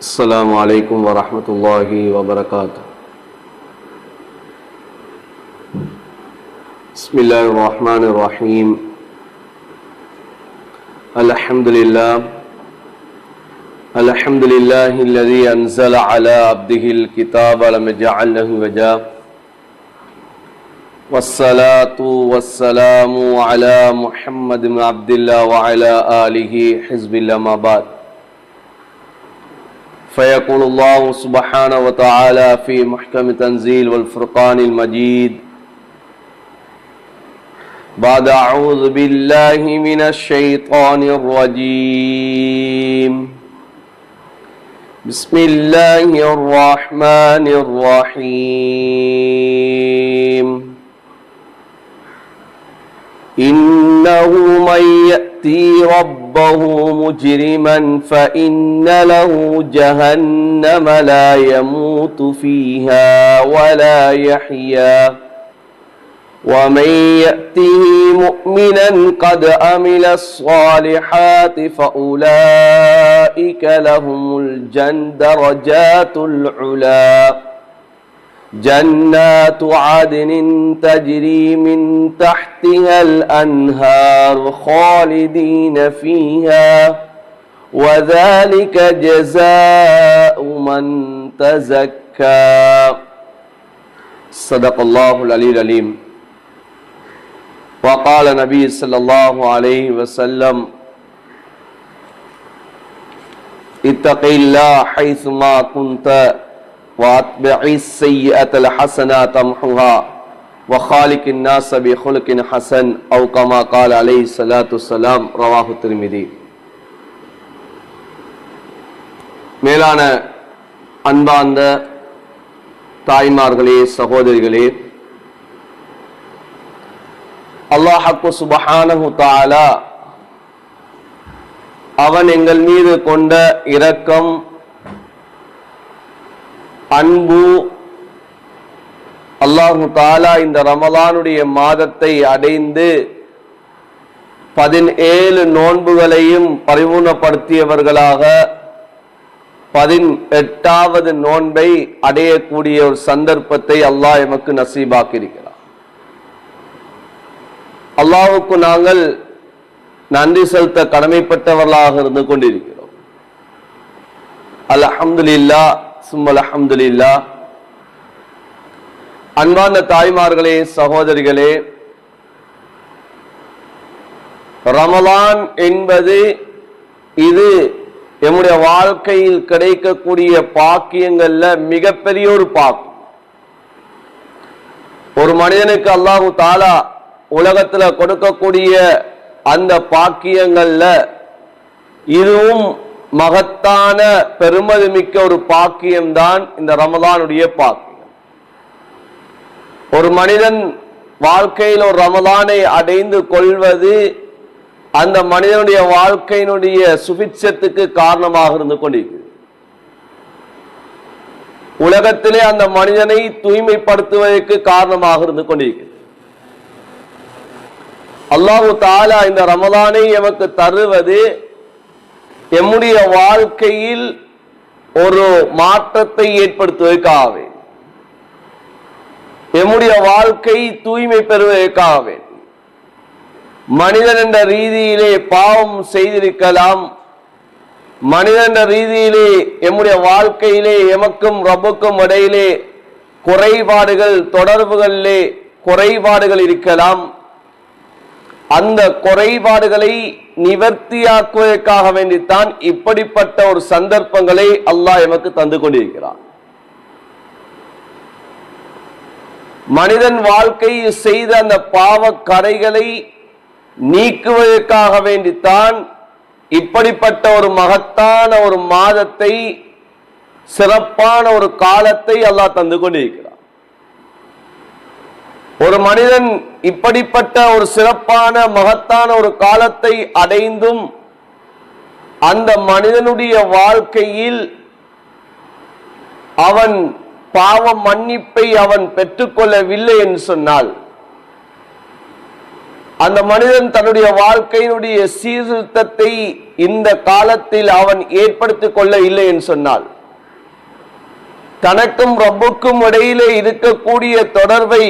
السلام عليكم ورحمة الله وبركاته. بسم الله الرحمن الرحيم. الحمد لله الذي أنزل على عبده الكتاب ولم يجعل له عوجا، والصلاة والسلام على محمد بن عبد الله وعلى آله حزب الله، ما بعد. فيقول الله سبحانه وتعالى في محكم تنزيل والفرقان المجيد بعد أعوذ بالله من الشيطان الرجيم بسم الله الرحمن الرحيم إنه من يأتي ربه مجرما فإن له جهنم لا يموت فيها ولا يحيا ومن يأته مؤمنا قد عمل الصالحات فأولئك لهم درجات العلا جنات عدن تجري من تحتها الأنهار خالدين فيها وذلك جزاء من تزكى. صدق الله العلي العليم. وقال النبي صلى الله عليه وسلم اتق الله حيثما كنت واتبع السيئة الحسنة تمحها وخالق الناس بخلق حسن أو كما قال عليه الصلاة والسلام. رواه الترمذي. மேலான அன்பார்ந்த தாய்மார்களே, சகோதரிகளே, அல்லாஹ் சுப்ஹானஹு தஆலா அவன் எங்கள் மீது கொண்ட இரக்கம், அன்பு, அல்லாஹு தஆலா இந்த ரமலானுடைய மாதத்தை அடைந்து 17 நோன்புகளையும் பரிபூர்ணப்படுத்தியவர்களாக 18வது நோன்பை அடையக்கூடிய ஒரு சந்தர்ப்பத்தை அல்லாஹ் எமக்கு நசீபாக்கியிருக்கிறார். அல்லாஹ்வுக்கு நாங்கள் நன்றி செலுத்த கடமைப்பட்டவர்களாக இருந்து கொண்டிருக்கிறோம். அல்ஹம்துலில்லாஹ் சும்மல் அல்ஹம்துலில்லாஹ். அன்பார்ந்த தாய்மார்களே, சகோதரிகளே, ரமலான் என்பது இது நம்முடைய வாழ்க்கையில் கிடைக்கக்கூடிய பாக்கியங்கள்ல மிகப்பெரிய ஒரு பாக்கியம். ஒரு மனிதனுக்கு அல்லாஹு தஆலா உலகத்துல கொடுக்கக்கூடிய அந்த பாக்கியங்கள்ல இதுவும் மகத்தான பெருமதி மிக்க ஒரு பாக்கியம்தான் இந்த ரமலானுடைய பாக்கியம். ஒரு மனிதன் வாழ்க்கையில் ஒரு ரமலானை அடைந்து கொள்வது அந்த மனிதனுடைய வாழ்க்கையினுடைய சுபிட்சத்துக்கு காரணமாக இருந்து கொண்டிருக்கிறது. உலகத்திலே அந்த மனிதனை தூய்மைப்படுத்துவதற்கு காரணமாக இருந்து கொண்டிருக்கிறது. அல்லாஹு தஆலா இந்த ரமலானை எமக்கு தருவது எம்முடைய வாழ்க்கையில் ஒரு மாற்றத்தை ஏற்படுத்துவதற்காக, எம்முடைய வாழ்க்கை தூய்மை பெறுவதற்காக. மனிதன் என்ற ரீதியிலே பாவம் செய்திருக்கலாம், மனிதன் என்ற ரீதியிலே எம்முடைய வாழ்க்கையிலே எமக்கும் ரப்புக்கும் இடையிலே குறைபாடுகள், தொடர்புகளிலே குறைபாடுகள் இருக்கலாம். அந்த குறைபாடுகளை நிவர்த்தியாக்குவதற்காக வேண்டித்தான் இப்படிப்பட்ட ஒரு சந்தர்ப்பங்களை அல்லாஹ் எமக்கு தந்து கொண்டிருக்கிறார். மனிதன் வாழ்க்கையில் செய்த அந்த பாவ கரைகளை நீக்குவதற்காக வேண்டித்தான் இப்படிப்பட்ட ஒரு மகத்தான ஒரு மாதத்தை, சிறப்பான ஒரு காலத்தை அல்லாஹ் தந்து கொண்டிருக்கிறார். ஒரு மனிதன் இப்படிப்பட்ட ஒரு சிறப்பான மகத்தான ஒரு காலத்தை அடைந்தும் அந்த மனிதனுடைய வாழ்க்கையில் அவன் பாவ மன்னிப்பை அவன் பெற்றுக்கொள்ளவில்லை என்று சொன்னால், அந்த மனிதன் தன்னுடைய வாழ்க்கையினுடைய சீர்திருத்தத்தை இந்த காலத்தில் அவன் ஏற்படுத்திக் கொள்ள இல்லை என்று சொன்னால், தனக்கும் ரப்புக்கும் இடையிலே இருக்கக்கூடிய தொடர்பை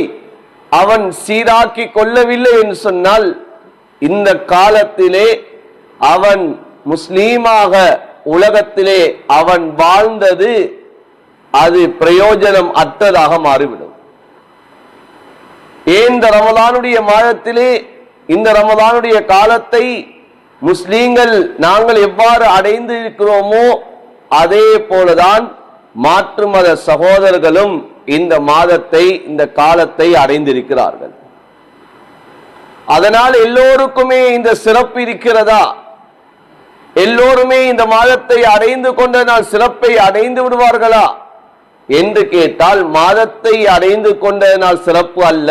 அவன் சீராக்கி கொள்ளவில்லை என்று சொன்னால் இந்த காலத்திலே அவன் முஸ்லீமாக உலகத்திலே அவன் வாழ்ந்தது அது பிரயோஜனம் அற்றதாக மாறிவிடும். இந்த ரமலானுடைய மாதத்திலே இந்த ரமலானுடைய காலத்தை முஸ்லீம்கள் நாங்கள் எவ்வாறு அடைந்து இருக்கிறோமோ அதே போலதான் மாற்று மத சகோதரர்களும் இந்த மாதத்தை இந்த காலத்தை அடைந்திருக்கிறார்கள். அதனால் எல்லோருக்குமே இந்த சிறப்பு இருக்கிறதா? எல்லோருமே இந்த மாதத்தை அடைந்து கொண்டனால் சிறப்பை அடைந்து விடுவார்களா என்று கேட்டால், மாதத்தை அடைந்து கொண்டதனால் சிறப்பு அல்ல.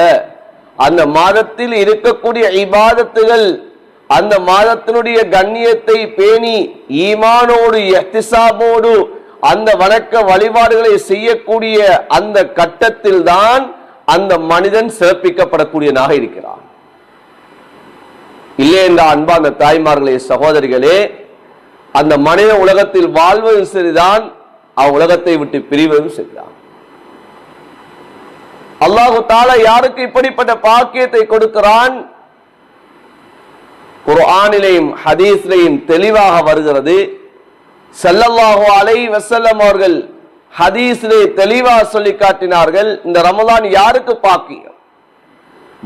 அந்த மாதத்தில் இருக்கக்கூடிய இபாதத்துகள் அந்த மாதத்தினுடைய கண்ணியத்தை பேணி ஈமானோடு இஹ்திசாபோடு அந்த வணக்க வழிபாடுகளை செய்யக்கூடிய அந்த கட்டத்தில் தான் அந்த மனிதன் சிறப்பிக்கப்படக்கூடியவனாக இருக்கிறான். இல்லை என்ற அன்பான தாய்மார்களே, சகோதரிகளே, அந்த மனித உலகத்தில் வாழ்வதும் சரிதான், உலகத்தை விட்டு பிரிவதும் சரிதான். அல்லாஹு தஆலா யாருக்கு இப்படிப்பட்ட பாக்கியத்தை கொடுக்கிறான்? குர்ஆனிலேயும் ஹதீஸ்லேயும் தெளிவாக வருகிறது. ஸல்லல்லாஹு அலைஹி வஸல்லம் அவர்கள் ஹதீஸிலே தெளிவாக சொல்லி காட்டினார்கள், இந்த ரமலான் யாருக்கு பாக்கியம்?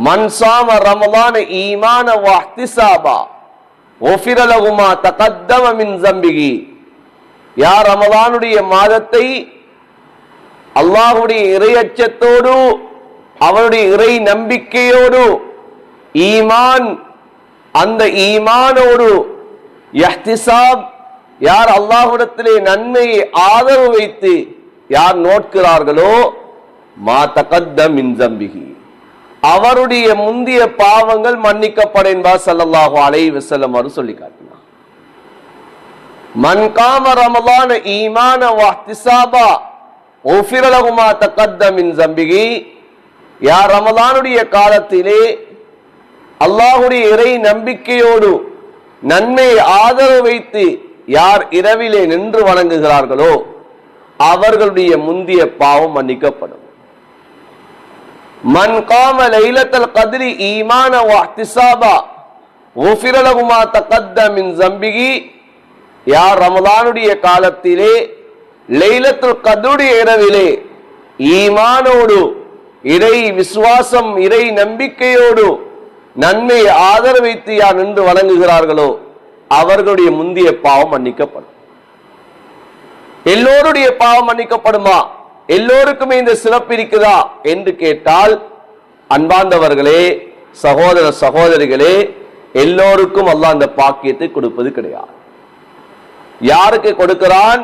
மன் ஸாம ரமலான ஈமான வ இஹ்திஸாபா குஃபிர லஹு மா தகத்தம மின் ஸம்பிஹி. யார் ரமலானுடைய மாதத்தை அல்லாஹ்வுடைய இறையச்சத்தோடு அவருடைய இறை நம்பிக்கையோடு ஈமான் அந்த ஈமானோடு இஹ்திஸாப் யார் அல்லாஹ்விடத்திலே நன்மையை ஆதரவு வைத்து யார் நோட்கிறார்களோ மா தகத்தம மின் ஸம்பிஹி, அவருடைய முந்திய பாவங்கள் மன்னிக்கப்படும் என்பார் ஸல்லல்லாஹு அலைஹி வஸல்லம் அவர் சொல்லி காட்டினார். மன் காம ரமலான ஈமான வ இஹ்திஸாபா குஃபிர லஹு மா தகத்தம மின் ஸம்பிஹி, யார் ரமலானுடைய காலத்திலே அல்லாஹ்வுடைய இறை நம்பிக்கையோடு நன்மை ஆதரவு வைத்து யார் இரவிலே நின்று வணங்குகிறார்களோ அவர்களுடைய முந்திய பாவம் மன்னிக்கப்படும். மன் காம லைலத்துல் கத்ரி ஈமான வ இஹ்திஸாபா குஃபிர லஹு மா தகத்தம மின் ஸம்பிஹி, யார் ரமலானுடைய காலத்திலே லைலத்துல் கத்ருடைய இரவிலே ஈமானோடு இறை விசுவாசம் இறை நம்பிக்கையோடு நன்மை ஆதரவு வைத்து யார் நின்று வணங்குகிறார்களோ அவர்களுடைய முந்திய பாவம் மன்னிக்கப்படும். எல்லோருடைய பாவம் மன்னிக்கப்படுமா? எல்லோருக்குமே இந்த சிறப்பு இருக்குதா என்று கேட்டால், அன்பார்ந்தவர்களே, சகோதர சகோதரிகளே, எல்லோருக்கும் அல்லாஹ் அந்த பாக்கியத்தை கொடுப்பது கிடையாது. யாருக்கு கொடுக்கிறான்?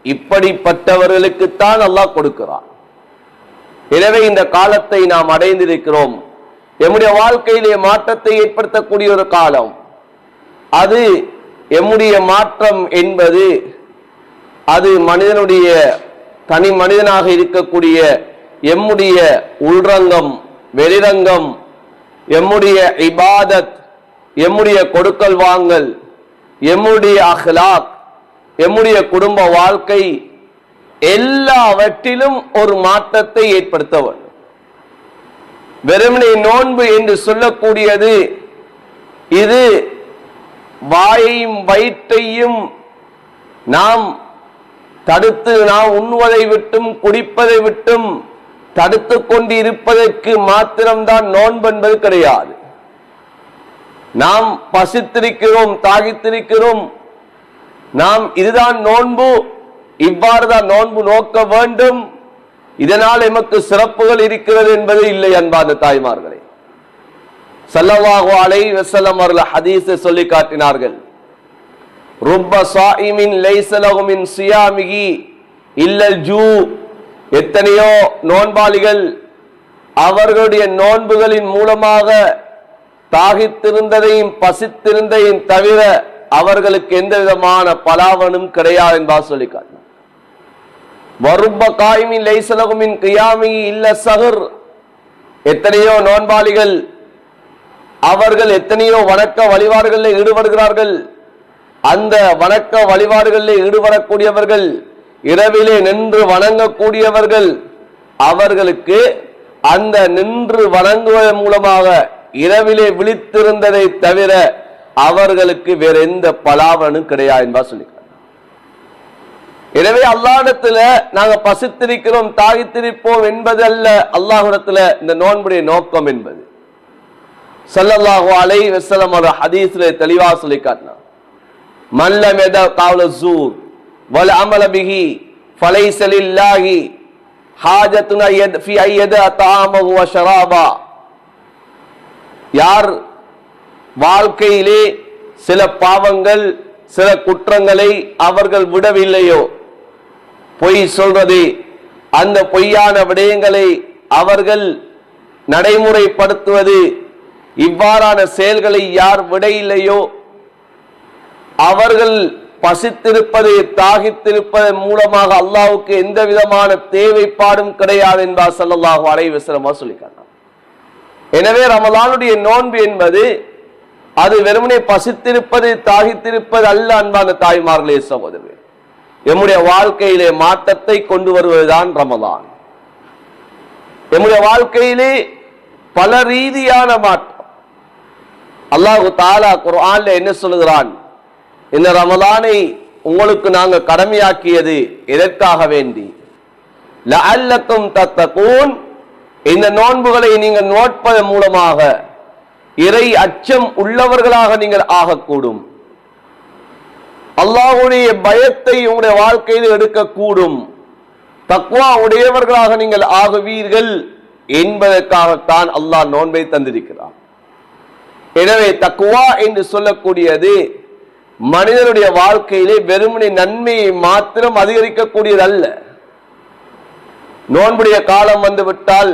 இப்படிப்பட்டவர்களுக்குத்தான் அல்லாஹ் கொடுக்கிறான். எனவே இந்த காலத்தை நாம் அடைந்திருக்கிறோம். எம்முடைய வாழ்க்கையிலே மாற்றத்தை ஏற்படுத்தக்கூடிய ஒரு காலம் அது. எம்முடைய மாற்றம் என்பது அது மனிதனுடைய தனி மனிதனாக இருக்கக்கூடிய எம்முடைய உள்ரங்கம் வெளிரங்கம், எம்முடைய இபாதத், எம்முடைய கொடுக்கல் வாங்கல், எம்முடைய அஹ்லாக், எம்முடைய குடும்ப வாழ்க்கை எல்லாவற்றிலும் ஒரு மாற்றத்தை ஏற்படுத்த வேண்டும். வெறுமனே நோன்பு என்று சொல்லக்கூடியது இது வாயையும் வயிற்றையும் நாம் தடுத்து நாம் உண்ணுவதை விட்டும் குடிப்பதை விட்டும் தடுத்து கொண்டு இருப்பதற்கு மாத்திரம்தான் நோன்பு என்பது கிடையாது. நாம் பசித்திருக்கிறோம், தாகித்திருக்கிறோம், நாம் இதுதான் நோன்பு, இவ்வாறுதான் நோன்பு நோக்க வேண்டும், இதனால் எமக்கு சிறப்புகள் இருக்கிறது என்பது இல்லை. அன்பான தாய்மார்களே, ஸல்லல்லாஹு அலைஹி வஸல்லம் அவர்கள் ஹதீஸை சொல்லி காட்டினார்கள். ருப்ப ஸாயிமின் லைஸ லஹு மின் ஸியாமிஹி இல்லல் ஜூ. எத்தனையோ நோன்பாளிகள் அவர்களுடைய நோன்புகளின் மூலமாக தாகித்திருந்ததையும் பசித்திருந்ததையும் தவிர அவர்களுக்கு எந்த விதமான பலாவனும் கிடையாது என்பார் சொல்லி காட்டினார். வருப்ப காயிமின் லைஸ லஹு மின் கியாமிஹி இல்ல ஸஹர். எத்தனையோ நோன்பாளிகள் அவர்கள் எத்தனையோ வணக்க வழிபாடுகளில் ஈடுபடுகிறார்கள். அந்த வணக்க வழிபாடுகளில் ஈடுபடக்கூடியவர்கள் இரவிலே நின்று வணங்கக்கூடியவர்கள் அவர்களுக்கு அந்த நின்று வணங்குவதன் மூலமாக இரவிலே விழித்திருந்ததை தவிர அவர்களுக்கு வேற எந்த பலாவனும் கிடையாது என்பா சொல்லிக்கிறார். எனவே அல்லாஹ்விடத்துல நாங்க பசித்திருக்கிறோம் தாகித்திருப்போம் என்பது அல்ல அல்லாஹ்விடத்துல இந்த நோன்புடைய நோக்கம் என்பது. ஸல்லல்லாஹு அலைஹி வஸல்லம் ஒரு ஹதீஸ்ல தெளிவாக சொல்லி காட்டினார். மன் லம் யத கௌல ஸூர் வல் அமல பிஹி ஃபலைஸ லில்லாஹி ஹாஜத்துன் ஃபீ அய்யத தஆமஹு வ ஷராபா. யார் வாழ்க்கையிலே சில பாவங்கள் சில குற்றங்களை அவர்கள் விடவில்லையோ, பொய் சொல்றது, அந்த பொய்யான விடயங்களை அவர்கள் நடைமுறைப்படுத்துவது, இவ்வாறான செயல்களை யார் விடையில்லையோ அவர்கள் பசித்திருப்பதை தாகித்திருப்பதன் மூலமாக அல்லாஹ்வுக்கு எந்த விதமான தேவைப்பாடும் கிடையாது என்பார் ஸல்லல்லாஹு அலைஹி வஸல்லம் சொல்லிக்காட்டார். எனவே ரமலானுடைய நோன்பு என்பது அது வெறுமனே பசித்திருப்பது தாகித்திருப்பது அல்ல. அன்பான தாய்மார்களே சகோதரர்களே, நம்முடைய வாழ்க்கையிலே மாற்றத்தை கொண்டு வருவதுதான் ரமலான். நம்முடைய வாழ்க்கையிலே பல ரீதியான மாற்றம். அல்லாஹு தஆலா குர்ஆன்ல என்ன சொல்கிறான்? இந்த ரமலானை உங்களுக்கு நாங்க கடமையாக்கியது எதற்காக வேண்டி? லஅல்லக்கும் தத்தகூன், இந்த நோன்புகளை நீங்கள் நோட்பதன் மூலமாக இறை அச்சம் உள்ளவர்களாக நீங்கள் ஆகக்கூடும், அல்லாஹ்வுடைய பயத்தை உங்களுடைய வாழ்க்கையில் எடுக்கக்கூடும், தக்வா உடையவர்களாக நீங்கள் ஆகுவீர்கள் என்பதற்காகத்தான் அல்லாஹ் நோன்பை தந்திருக்கிறார். எனவே தக்வா என்று சொல்லக்கூடியது மனிதனுடைய வாழ்க்கையிலே வெறுமனே நன்மையை மாத்திரம் அதிகரிக்கக்கூடியது அல்ல. நோன்புடைய காலம் வந்துவிட்டால்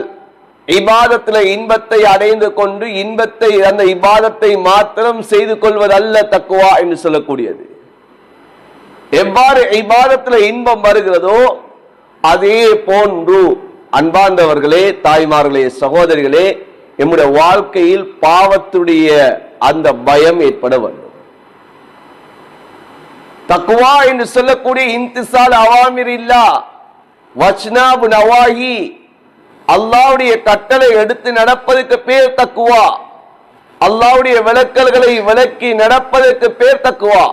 இபாதத்தில் இன்பத்தை அடைந்து கொண்டு இன்பத்தை அந்த இபாதத்தை மாத்திரம் செய்து கொள்வதல்ல தக்வா என்று சொல்லக்கூடியது. எவ்வாறு இபாதத்தில் இன்பம் வருகிறதோ அதே போன்று அன்பார்ந்தவர்களே, தாய்மார்களே, சகோதரிகளே, நம்முடைய வாழ்க்கையில் பாவத்துடைய அந்த பயம் ஏற்பட வேண்டும். தக்வா என்று சொல்லக்கூடிய இன்திசால் அவாமிரில்லா வஜ்னாபு நவாஹி, அல்லாஹ்வுடைய கட்டளை எடுத்து நடப்பதற்கு பேர் தக்வா, அல்லாஹ்வுடைய விலக்கல்களை விலக்கி நடப்பதற்கு பேர் தக்வா.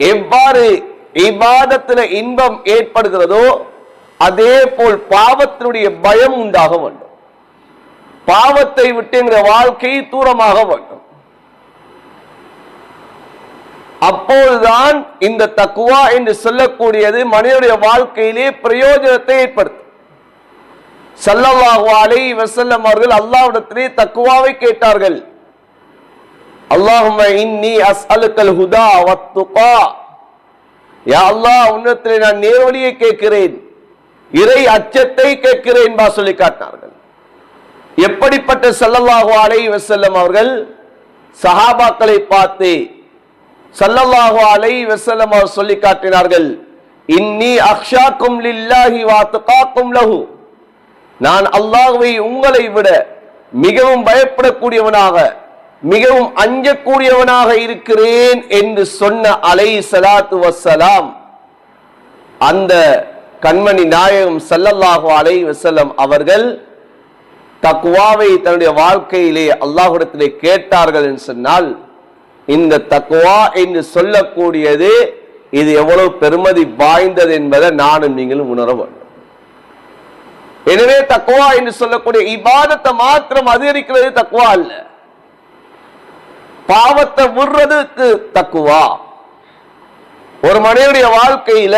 எவ்வாறு இபாதத்தில் இன்பம் ஏற்படுகிறதோ அதே போல் பாவத்தினுடைய பயம் உண்டாக வேண்டும். பாவத்தை விட்டு என்கிற வாழ்க்கை தூரமாக வேண்டும். அப்போதுதான் இந்த தக்வா என்று சொல்லக்கூடியது மனிதனுடைய வாழ்க்கையிலே பிரயோஜனத்தை ஏற்படுத்தும். ஸல்லல்லாஹு அலைஹி வஸல்லம் அவர்கள் அல்லாஹ்விடத்திலே தக்வாவை கேட்டார்கள். அல்லாஹும்ம இன்னி அஸ்அலுக்கல் ஹுதா வத்துகா, யா அல்லாஹ் உன்னிடத்திலே நான் நேர்வழியை கேட்கிறேன், இறை அச்சத்தை கேட்கிறேன் என்பா சொல்லி காட்டினார்கள். எப்படிப்பட்ட ஸல்லல்லாஹு அலைஹி வஸல்லம் அவர்கள் சஹாபாக்களை பார்த்து ஸல்லல்லாஹு அலைஹி வஸல்லம் அவர் சொல்லி காட்டினார்கள், இன்னி அக்ஷாக்கும் லில்லாஹி வ அத்காக்கும் லஹு, நான் அல்லாஹ்வை உங்களை விட மிகவும் பயப்படக்கூடியவனாக மிகவும் அஞ்சக்கூடியவனாக இருக்கிறேன் என்று சொன்ன அலைஹி ஸலாத்து வஸ்ஸலாம் அந்த கண்மணி நாயகம் ஸல்லல்லாஹு அலைஹி வஸல்லம் அவர்கள் தக்வாவை தன்னுடைய வாழ்க்கையிலே அல்லாஹ்விடத்திலே கேட்டார்கள் என்று சொன்னால், இந்த தக்வா என்று சொல்லக்கூடியது இது எவ்வளவு பெருமதி வாய்ந்தது என்பதை நானும் நீங்களும் உணர வேண்டும். எனவே தக்வா என்று சொல்லக்கூடிய இபாதத்தை மாத்திரம் அதிகரிக்கிறது தக்வா அல்ல, பாவத்தை விடுறதுக்கு தக்வா. ஒரு மனிதனுடைய வாழ்க்கையில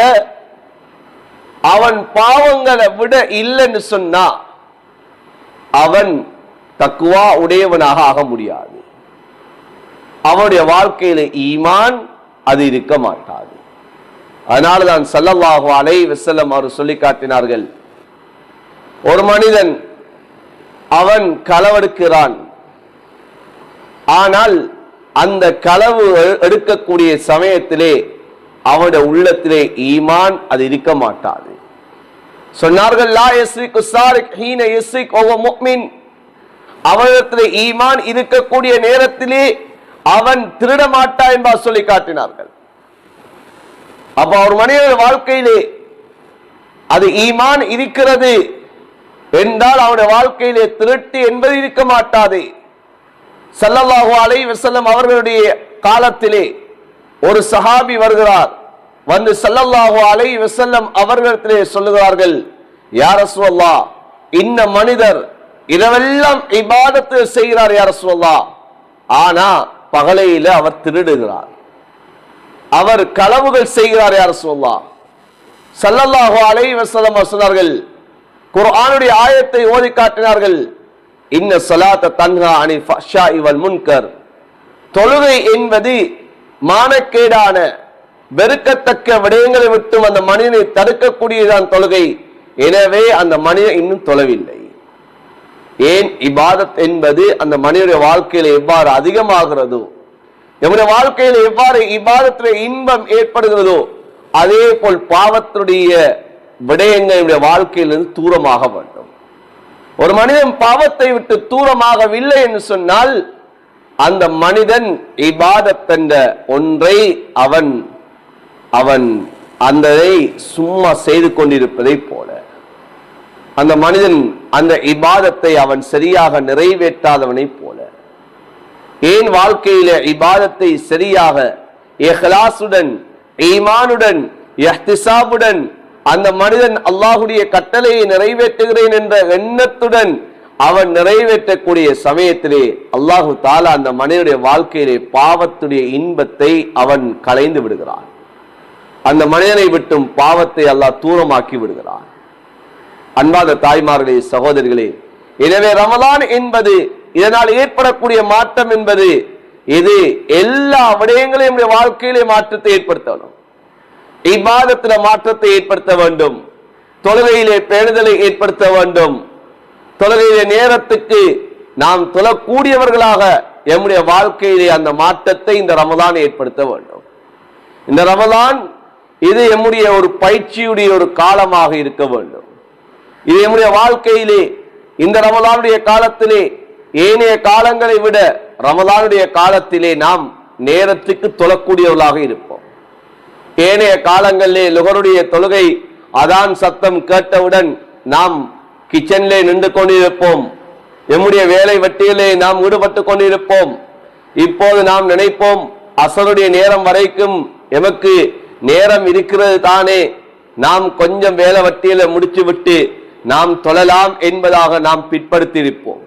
அவன் பாவங்களை விட இல்லைன்னு சொன்னா அவன் தக்வா உடையவனாக ஆக முடியாது. அவனுடைய வாழ்க்கையில ஈமான் அது இருக்க மாட்டாது. அதனால்தான் ஸல்லல்லாஹு அலைஹி வஸல்லம் அவர் சொல்லி காட்டினார்கள், ஒரு மனிதன் அவன் களவெடுக்கிறான், ஆனால் அந்த களவு எடுக்கக்கூடிய சமயத்திலே அவனுடைய உள்ளத்திலே ஈமான் அது இருக்க மாட்டாது. சொன்னார்கள், லா யஸ்ரிகு ஸாரிக் ஹீன யஸ்ரிக் வஹுவ முஃமின், அவனிடத்திலே ஈமான் இருக்கக்கூடிய நேரத்திலே அவன் திருட மாட்டான் என்பா சொல்லி காட்டினார்கள். அப்ப ஒரு மனிதன் வாழ்க்கையிலே அது ஈமான் இருக்கிறது என்றால் அவருடைய வாழ்க்கையிலே திருட்டு என்பது இருக்க மாட்டாது. ஸல்லல்லாஹு அலைஹி வஸல்லம் அவர்களுடைய காலத்திலே ஒரு சஹாபி வருகிறார். வந்து ஸல்லல்லாஹு அலைஹி வஸல்லம் அவர்களிடத்திலே சொல்லுகிறார்கள், யா ரசூலல்லாஹ், இன்ன மனிதர் இரவெல்லாம் இபாதத்து செய்கிறார் யா ரசூலல்லாஹ், ஆனா பகலையில அவர் திருடுகிறார், அவர் களவுகள் செய்கிறார் யா ரசூலல்லாஹ். ஸல்லல்லாஹு அலைஹி வஸல்லம் சொன்னார்கள், குர்ஆனுடைய ஆயத்தை ஓதி காட்டினார்கள், இன்ன ஸலாத்த தன்ஹா அனில் ஃபஹ்ஷாஇ வல் முன்கர், தொழுகை என்பது மானக்கேடான வெறுக்கத்தக்க விடயங்களை விட்டும் அந்த மனிதனை தடுக்கக்கூடியதான் தொழுகை. எனவே அந்த மனிதன் இன்னும் தொழவில்லை. ஏன்? இபாதத் என்பது அந்த மனிதனுடைய வாழ்க்கையில எவ்வாறு அதிகமாகிறதோ, நம்முடைய வாழ்க்கையில எவ்வாறு இபாதத்தில் இன்பம் ஏற்படுகிறதோ, அதே போல் பாவத்துடைய விடயங்களுடைய வாழ்க்கையிலிருந்து தூரமாக வேண்டும். ஒரு மனிதன் பாவத்தை விட்டு தூரமாகவில்லை என்று சொன்னால் அந்த மனிதன் இபாதத் என்ற ஒன்றை அவன் அந்த சும்மா செய்து கொண்டிருப்பதை போல, அந்த மனிதன் அந்த இபாதத்தை அவன் சரியாக நிறைவேற்றாதவனை போல. ஏன்? வாழ்க்கையில இபாதத்தை சரியாக இஹ்லாசுடன், ஈமானுடன், இஹ்திசாபுடன் அந்த மனிதன் அல்லாஹ்வுடைய கட்டளையை நிறைவேற்றுகிறேன் என்ற எண்ணத்துடன் அவன் நிறைவேற்றக்கூடிய சமயத்திலே அல்லாஹு தஆலா அந்த மனிதனுடைய வாழ்க்கையிலே பாவத்துடைய இன்பத்தை அவன் களைந்து விடுகிறான். அந்த மனிதனை விட்டும் பாவத்தை அல்லாஹ் தூரமாக்கி விடுகிறான். அன்பாத தாய்மார்களே, சகோதரிகளே, எனவே ரமலான் என்பது, இதனால் ஏற்படக்கூடிய மாற்றம் என்பது இது எல்லா விடயங்களையும் வாழ்க்கையிலே மாற்றத்தை ஏற்படுத்தணும். இபாதத்தில மாற்றத்தை ஏற்படுத்த வேண்டும், தொழுகையிலே பேணுதலை ஏற்படுத்த வேண்டும், தொழுகையிலே நேரத்துக்கு நாம் தொழக்கூடியவர்களாக நம்முடைய வாழ்க்கையிலே அந்த மாற்றத்தை இந்த ரமலான் ஏற்படுத்த வேண்டும். இந்த ரமலான் இது நம்முடைய ஒரு பயிற்சியுடைய ஒரு காலமாக இருக்க வேண்டும். இது நம்முடைய வாழ்க்கையிலே இந்த ரமலானுடைய காலத்திலே ஏனைய காலங்களை விட ரமலானுடைய காலத்திலே நாம் நேரத்துக்கு தொழக்கூடியவர்களாக இருப்போம். ஏனைய காலங்களிலே லுகருடைய தொழுகை அதான் சத்தம் கேட்டவுடன் நாம் கிச்சனிலே நின்று கொண்டிருப்போம், நம்முடைய வேலை வெட்டியிலே நாம் ஈடுபட்டு கொண்டிருப்போம். இப்போது நாம் நினைப்போம், அசருடைய நேரம் வரைக்கும் எமக்கு நேரம் இருக்கிறது தானே, நாம் கொஞ்சம் வேலை வட்டியில முடிச்சு விட்டு நாம் தொழலாம் என்பதாக நாம் பிற்படுத்தியிருப்போம்.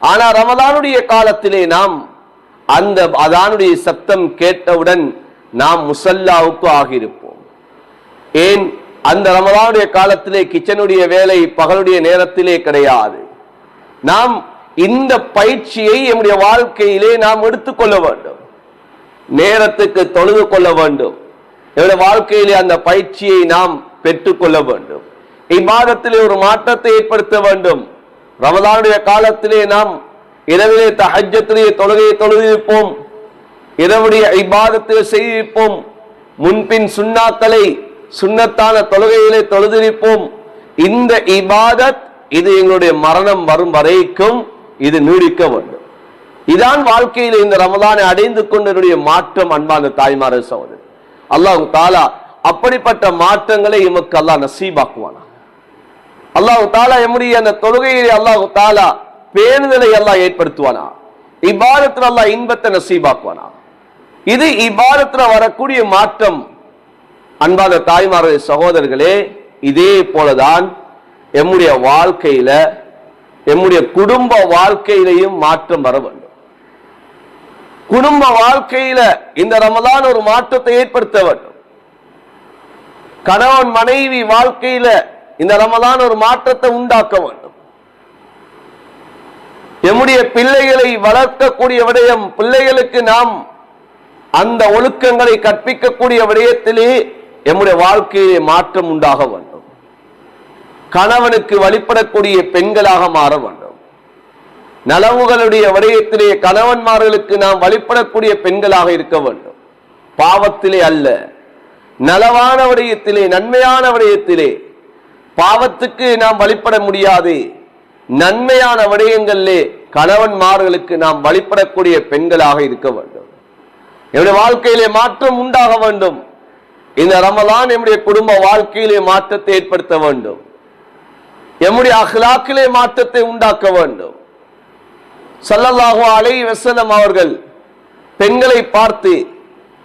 ஆனா ரமலானுடைய காலத்திலே நாம் அந்த அதானுடைய சத்தம் கேட்டவுடன் நாம் முசல்லாவுக்கு ஆகியிருப்போம். ஏன்? அந்த ரமலானுடைய காலத்திலே கிச்சனுடைய வேலை பகலுடைய நேரத்திலே கிடையாது. நாம் இந்த பயிற்சியை நம்முடைய வாழ்க்கையிலே நாம் எடுத்துக்கொள்ள வேண்டும், நேரத்துக்கு தொழுது கொள்ள வேண்டும். நம்முடைய வாழ்க்கையிலே அந்த பயிற்சியை நாம் பெற்றுக்கொள்ள வேண்டும். இபாதத்திலே ஒரு மாற்றத்தை ஏற்படுத்த வேண்டும். ரமலானுடைய காலத்திலே நாம் இரவிலே தஹஜ்ஜத்திலே தொழுகையை தொழுதிருப்போம், இரவுடைய இபாதத்தை செய்திருப்போம், முன்பின் சுன்னாக்களை சுன்னத்தான தொழுகையிலே தொழுதிருப்போம். இந்த இபாதத் இது எங்களுடைய மரணம் வரும் வரைக்கும் இது நீடிக்க வேண்டும். இதான் வாழ்க்கையில் இந்த ரமலானை அடைந்து கொண்டனுடைய மாற்றம். அன்பான தாய்மார சகோதரர், அல்லாஹ் தஆலா அப்படிப்பட்ட மாற்றங்களை எமக்கு அல்லாஹ் நசீபாக்குவானா. அல்லாஹ் தஆலா எம்முடைய அந்த தொழுகையை அல்லாஹ் தஆலா பேணுதலை அல்லாஹ் ஏற்படுத்துவானா. இபாதத்தில் அல்லாஹ் இன்பத்தை நசீபாக்குவானா. இது இபாதத்தில் வரக்கூடிய மாற்றம். அன்பான தாய்மார்களே, சகோதரர்களே, இதே போலதான் எம்முடைய வாழ்க்கையில, எம்முடைய குடும்ப வாழ்க்கையிலையும் மாற்றம் வர வேண்டும். குடும்ப வாழ்க்கையில இந்த ரமலான் ஒரு மாற்றத்தை ஏற்படுத்த வேண்டும். கணவன் மனைவி வாழ்க்கையில இந்த ரமலான் ஒரு மாற்றத்தை உண்டாக்க வேண்டும். எம்முடைய பிள்ளைகளை வளர்க்கக்கூடிய விடயம், பிள்ளைகளுக்கு நாம் அந்த ஒழுக்கங்களை கற்பிக்கக்கூடிய விடயத்திலே எம்முடைய வாழ்க்கையிலே மாற்றம் உண்டாக வேண்டும். கணவனுக்கு வழிபடக்கூடிய பெண்களாக மாற வேண்டும். நலவுகளுடைய விடயத்திலே கணவன்மார்களுக்கு நாம் வழிபடக்கூடிய பெண்களாக இருக்க வேண்டும். பாவத்திலே அல்ல, நலவான விடயத்திலே, நன்மையான விடயத்திலே. பாவத்துக்கு நாம் வழிபட முடியாது. நன்மையான விடயங்களிலே கணவன்மார்களுக்கு நாம் வழிபடக்கூடிய பெண்களாக இருக்க வேண்டும். என்னுடைய வாழ்க்கையிலே மாற்றம் உண்டாக வேண்டும். இந்த ரமலான் நம்முடைய குடும்ப வாழ்க்கையிலே மாற்றத்தை ஏற்படுத்த வேண்டும், நம்முடைய அஹ்லாக்கிலே மாற்றத்தை உண்டாக்க வேண்டும். ஸல்லல்லாஹு அலைஹி வஸல்லம் அவர்கள் பெண்களை பார்த்து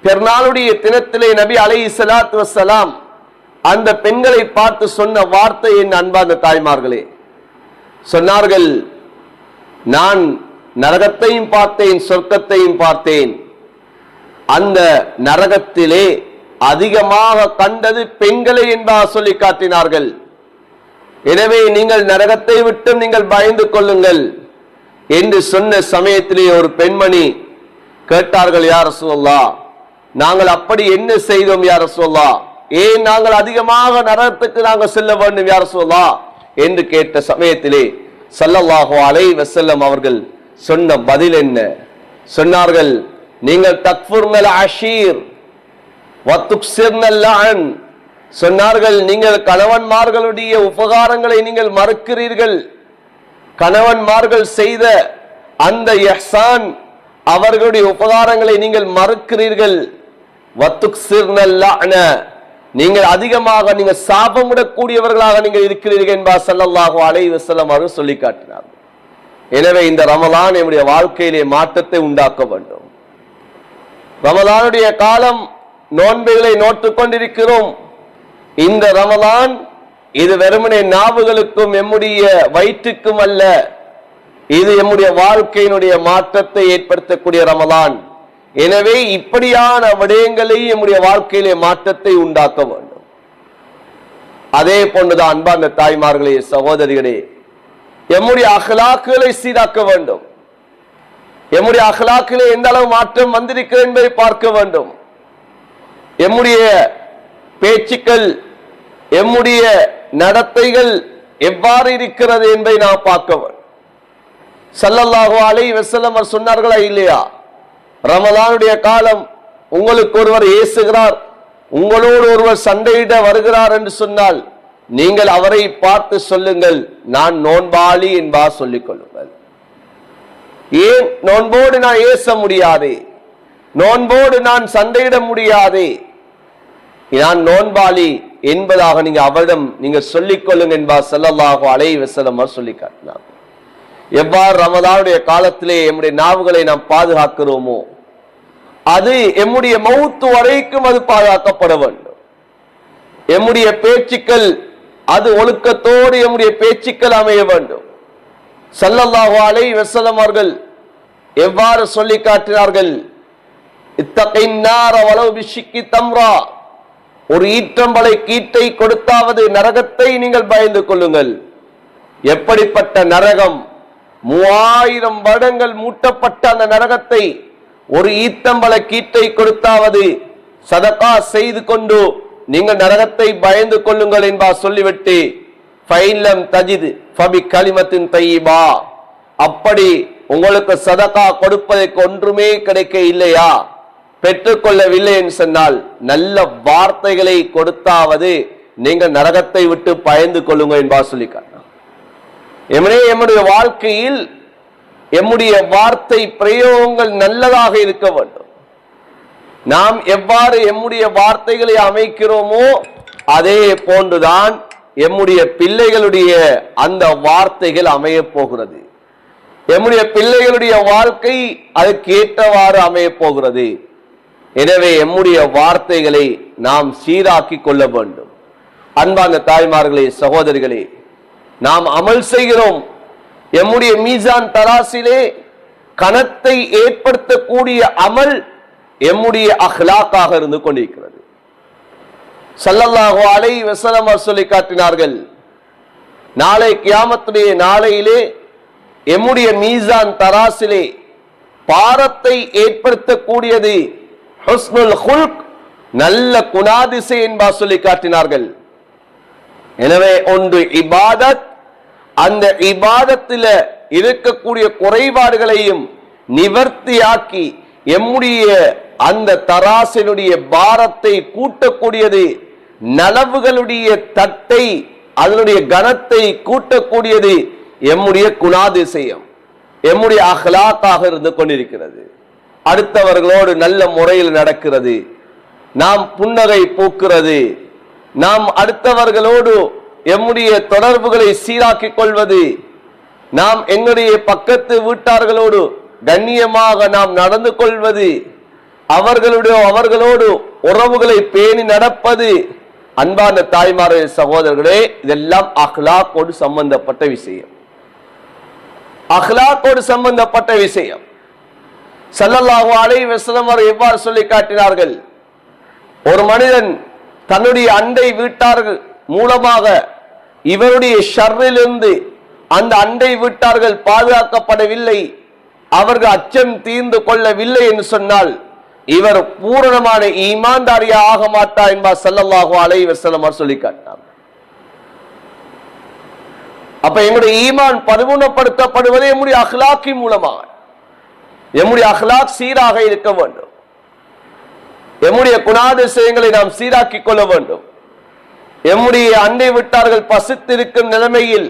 பெருநாளுடைய தினத்திலே நபி அலைஹிஸ்ஸலாத்து வஸ்ஸலாம் அந்த பெண்களை பார்த்து சொன்ன வார்த்தை, என் அன்பார்ந்த தாய்மார்களே, சொன்னார்கள், நான் நரகத்தையும் பார்த்தேன், சொர்க்கத்தையும் பார்த்தேன். அந்த நரகத்திலே அதிகமாக கண்டது பெண்களை என்பதாக சொல்லி காட்டினார்கள். எனவே நீங்கள் நரகத்தை விட்டு நீங்கள் பயந்து கொள்ளுங்கள் என்று சொன்ன சமயத்திலே ஒரு பெண்மணி கேட்டார்கள், யா ரசூலல்லாஹ், நாங்கள் அப்படி என்ன செய்தோம் யா ரசூலல்லாஹ், ஏன் நாங்கள் அதிகமாக நரகத்துக்கு நாங்கள் செல்ல வேண்டும் யா ரசூலல்லாஹ் என்று கேட்ட சமயத்திலே ஸல்லல்லாஹு அலைஹி வஸல்லம் அவர்கள் சொன்ன பதில் என்ன? சொன்னார்கள், நீங்கள் தக்ஃபுர்னல் அஷீர் வ துக்ஸிர்னல் லஅன். சொன்னார்கள், நீங்கள் கணவன்மார்களுடைய உபகாரங்களை நீங்கள் மறுக்கிறீர்கள், கணவன்மார்கள் செய்த அந்த இஹ்சான் அவர்களுடைய உபகாரங்களை நீங்கள் மறுக்கிறீர்கள். வ துக்ஸிர்னல் லஅன, நீங்கள் அதிகமாக நீங்கள் சாபமிடக்கூடியவர்களாக நீங்கள் இருக்கிறீர்கள் என்பார் ஸல்லல்லாஹு அலைஹி வஸல்லம் அவர்கள் சொல்லி காட்டினார்கள். எனவே இந்த ரமலான் நம்முடைய வாழ்க்கையிலே மாற்றத்தை உண்டாக்க வேண்டும். ரமலானுடைய காலம், நோன்புகளை நோட்டுக் கொண்டிருக்கிறோம். இந்த ரமலான் இது வெறுமனே நாவுகளுக்கும் எம்முடைய வயிற்றுக்கும் அல்ல, இது எம்முடைய வாழ்க்கையினுடைய மாற்றத்தை ஏற்படுத்தக்கூடிய ரமலான். எனவே இப்படியான விடயங்களை நம்முடைய வாழ்க்கையிலே மாற்றத்தை உண்டாக்க வேண்டும். அதே போன்றுதான் அன்பார்ந்த தாய்மார்களே, சகோதரிகளே, எம்முடைய அஹ்லாக்குகளை சீராக்க வேண்டும். எம்முடைய அஹ்லாக்கிலே எந்த அளவு மாற்றம் வந்திருக்கிறது என்பதை பார்க்க வேண்டும். எம்முடைய பேச்சுக்கள், எம்முடைய நடத்தைகள் எவ்வாறு இருக்கிறது என்பதை நாம் பார்க்க வேண்டும். ஸல்லல்லாஹு அலைஹி வஸல்லம் சொன்னார்களா இல்லையா, ரமலானுடைய காலம், உங்களுக்கு ஒருவர் ஏசுகிறார், உங்களோடு ஒருவர் சண்டையிட வருகிறார் என்று சொன்னால் நீங்கள் அவரை பார்த்து சொல்லுங்கள், நான் நோன்பாளி என்பார் சொல்லிக் கொள்ளுங்கள். ஏன் நோன்போடு நான் ஏச முடியாது, நோன்போடு நான் சண்டையிட முடியாது, நான் நோன்பாளி என்பதாக நீங்க அவரிடம் நீங்க சொல்லிக் கொள்ளுங்க என்பார் ஸல்லல்லாஹு அலைஹி வஸல்லம் சொல்லி காட்டினார். எவ்வாறு ரமலானுடைய காலத்திலே எம்முடைய நாவுகளை நாம் பாதுகாக்கிறோமோ அது எம்முடைய மௌத்து வரைக்கும் அது பாதுகாக்கப்பட வேண்டும். எம்முடைய பேச்சுக்கள் அது ஒழுக்கத்தோடு எம்முடைய பேச்சுக்கள் அமைய வேண்டும். ஸல்லல்லாஹு அலைஹி வஸல்லம் அவர்கள் எவ்வாறு சொல்லி காட்டினார்கள், இத்தகின் நார வலவ் பிஷிக்கி தம்ரா, ஒரு ஈற்றம்பளை கீட்டை கொடுத்தாவது நரகத்தை நீங்கள் பயந்து கொள்ளுங்கள். எப்படிப்பட்ட நரகம், 3000 வருடங்கள் மூட்டப்பட்ட அந்த நரகத்தை ஒரு ஈத்தம்பள கீட்டை கொடுத்தாவது சதகா செய்து கொண்டு நீங்கள் நரகத்தை பயந்து கொள்ளுங்கள் என்பார். சொல்லிவிட்டு ஃபைலம் தஜித் ஃபபி கலிமத்தின் தையிபா, அப்படி உங்களுக்கு சதகா கொடுப்பதற்கு ஒன்றுமே கிடைக்க இல்லையா, பெற்றுக்கொள்ளவில்லை என்று சொன்னால் நல்ல வார்த்தைகளை கொடுத்தாவது நீங்கள் நரகத்தை விட்டு பயந்து கொள்ளுங்க என்பார் சொல்லி காட்டினார். எம்முடைய வாழ்க்கையில் எம்முடைய வார்த்தை பிரயோகங்கள் நல்லதாக இருக்க வேண்டும். நாம் எவ்வாறு எம்முடைய வார்த்தைகளை அமைக்கிறோமோ அதே போன்றுதான் எம்முடைய பிள்ளைகளுடைய அந்த வார்த்தைகள் அமைய போகிறது. எம்முடைய பிள்ளைகளுடைய வாழ்க்கை அதுக்கு ஏற்றவாறு அமைய போகிறது. எனவே எம்முடைய வார்த்தைகளை நாம் சீராக்கி கொள்ள வேண்டும். அன்பான தாய்மார்களே, சகோதரிகளே, நாம் அமல் செய்கிறோம். எம்முடைய மீசான் தராசிலே கணத்தை ஏற்படுத்தக்கூடிய அமல் எம்முடைய அஹ்லாக்காக இருந்து கொண்டிருக்கிறது. ஸல்லல்லாஹு அலைஹி வஸல்லம் சொல்லி காட்டினார்கள், நாளை கியாமத்துடைய நாளையிலே எம்முடைய மீசான் தராசிலே பாரத்தை ஏற்படுத்தக்கூடியது ஹுஸ்னுல் குல்க், நல்ல குணாதிசை என்பார் சொல்லி காட்டினார்கள். எனவே ஒன்று இபாதத், அந்த இபாதத்தில் இருக்கக்கூடிய குறைபாடுகளையும் நிவர்த்தியாக்கி எம்முடைய அந்த தராசினுடைய பாரத்தை கூட்டக்கூடியது, நலவுகளுடைய தட்டை அதனுடைய கனத்தை கூட்டக்கூடியது எம்முடைய குணாதிசயம், எம்முடைய அஹ்லாக்காக இருந்து கொண்டிருக்கிறது. அடுத்தவர்களோடு நல்ல முறையில் நடக்கிறது, நாம் புன்னகை போக்குறது, நாம் அடுத்தவர்களோடு எம்முடைய தொடர்புகளை சீராக்கிக் கொள்வது, நாம் எங்களுடைய பக்கத்து வீட்டார்களோடு கண்ணியமாக நாம் நடந்து கொள்வது, அவர்களோடு உறவுகளை பேணி நடப்பது, அன்பான தாய்மாரே சகோதரர்களே, இதெல்லாம் அஹ்லாக்கோடு சம்பந்தப்பட்ட விஷயம். அஹ்லாக்கோடு சம்பந்தப்பட்ட விஷயம். ஸல்லல்லாஹு அலைஹி வஸல்லம் அவர்கள் எவ்வாறு சொல்லி காட்டினார்கள்? ஒரு மனிதன் தன்னுடைய அண்டை வீட்டார்கள் மூலமாக இவருடைய ஷர்ரிலிருந்து அந்த அண்டை வீட்டார்கள் பாதுகாக்கப்படவில்லை, அவர்கள் அச்சம் தீர்ந்து கொள்ளவில்லை என்று சொன்னால் இவர் பூரணமான ஈமான்தாரியா ஆக மாட்டார் என்பார் ஸல்லல்லாஹு அலைஹி வஸல்லம் அவர் சொல்லி காட்டினார். அப்ப எங்களுடைய ஈமான் பரிபூர்ணப்படுத்தப்படுவதே எம்முடைய அஹ்லாக்கின் மூலமாக. எம்முடைய அஹ்லாக் சீராக இருக்க வேண்டும். எம்முடைய குணாதிசயங்களை நாம் சீராக்கிக் கொள்ள வேண்டும். எம்முடைய அண்டை விட்டார்கள் பசித்திருக்கும் நிலைமையில்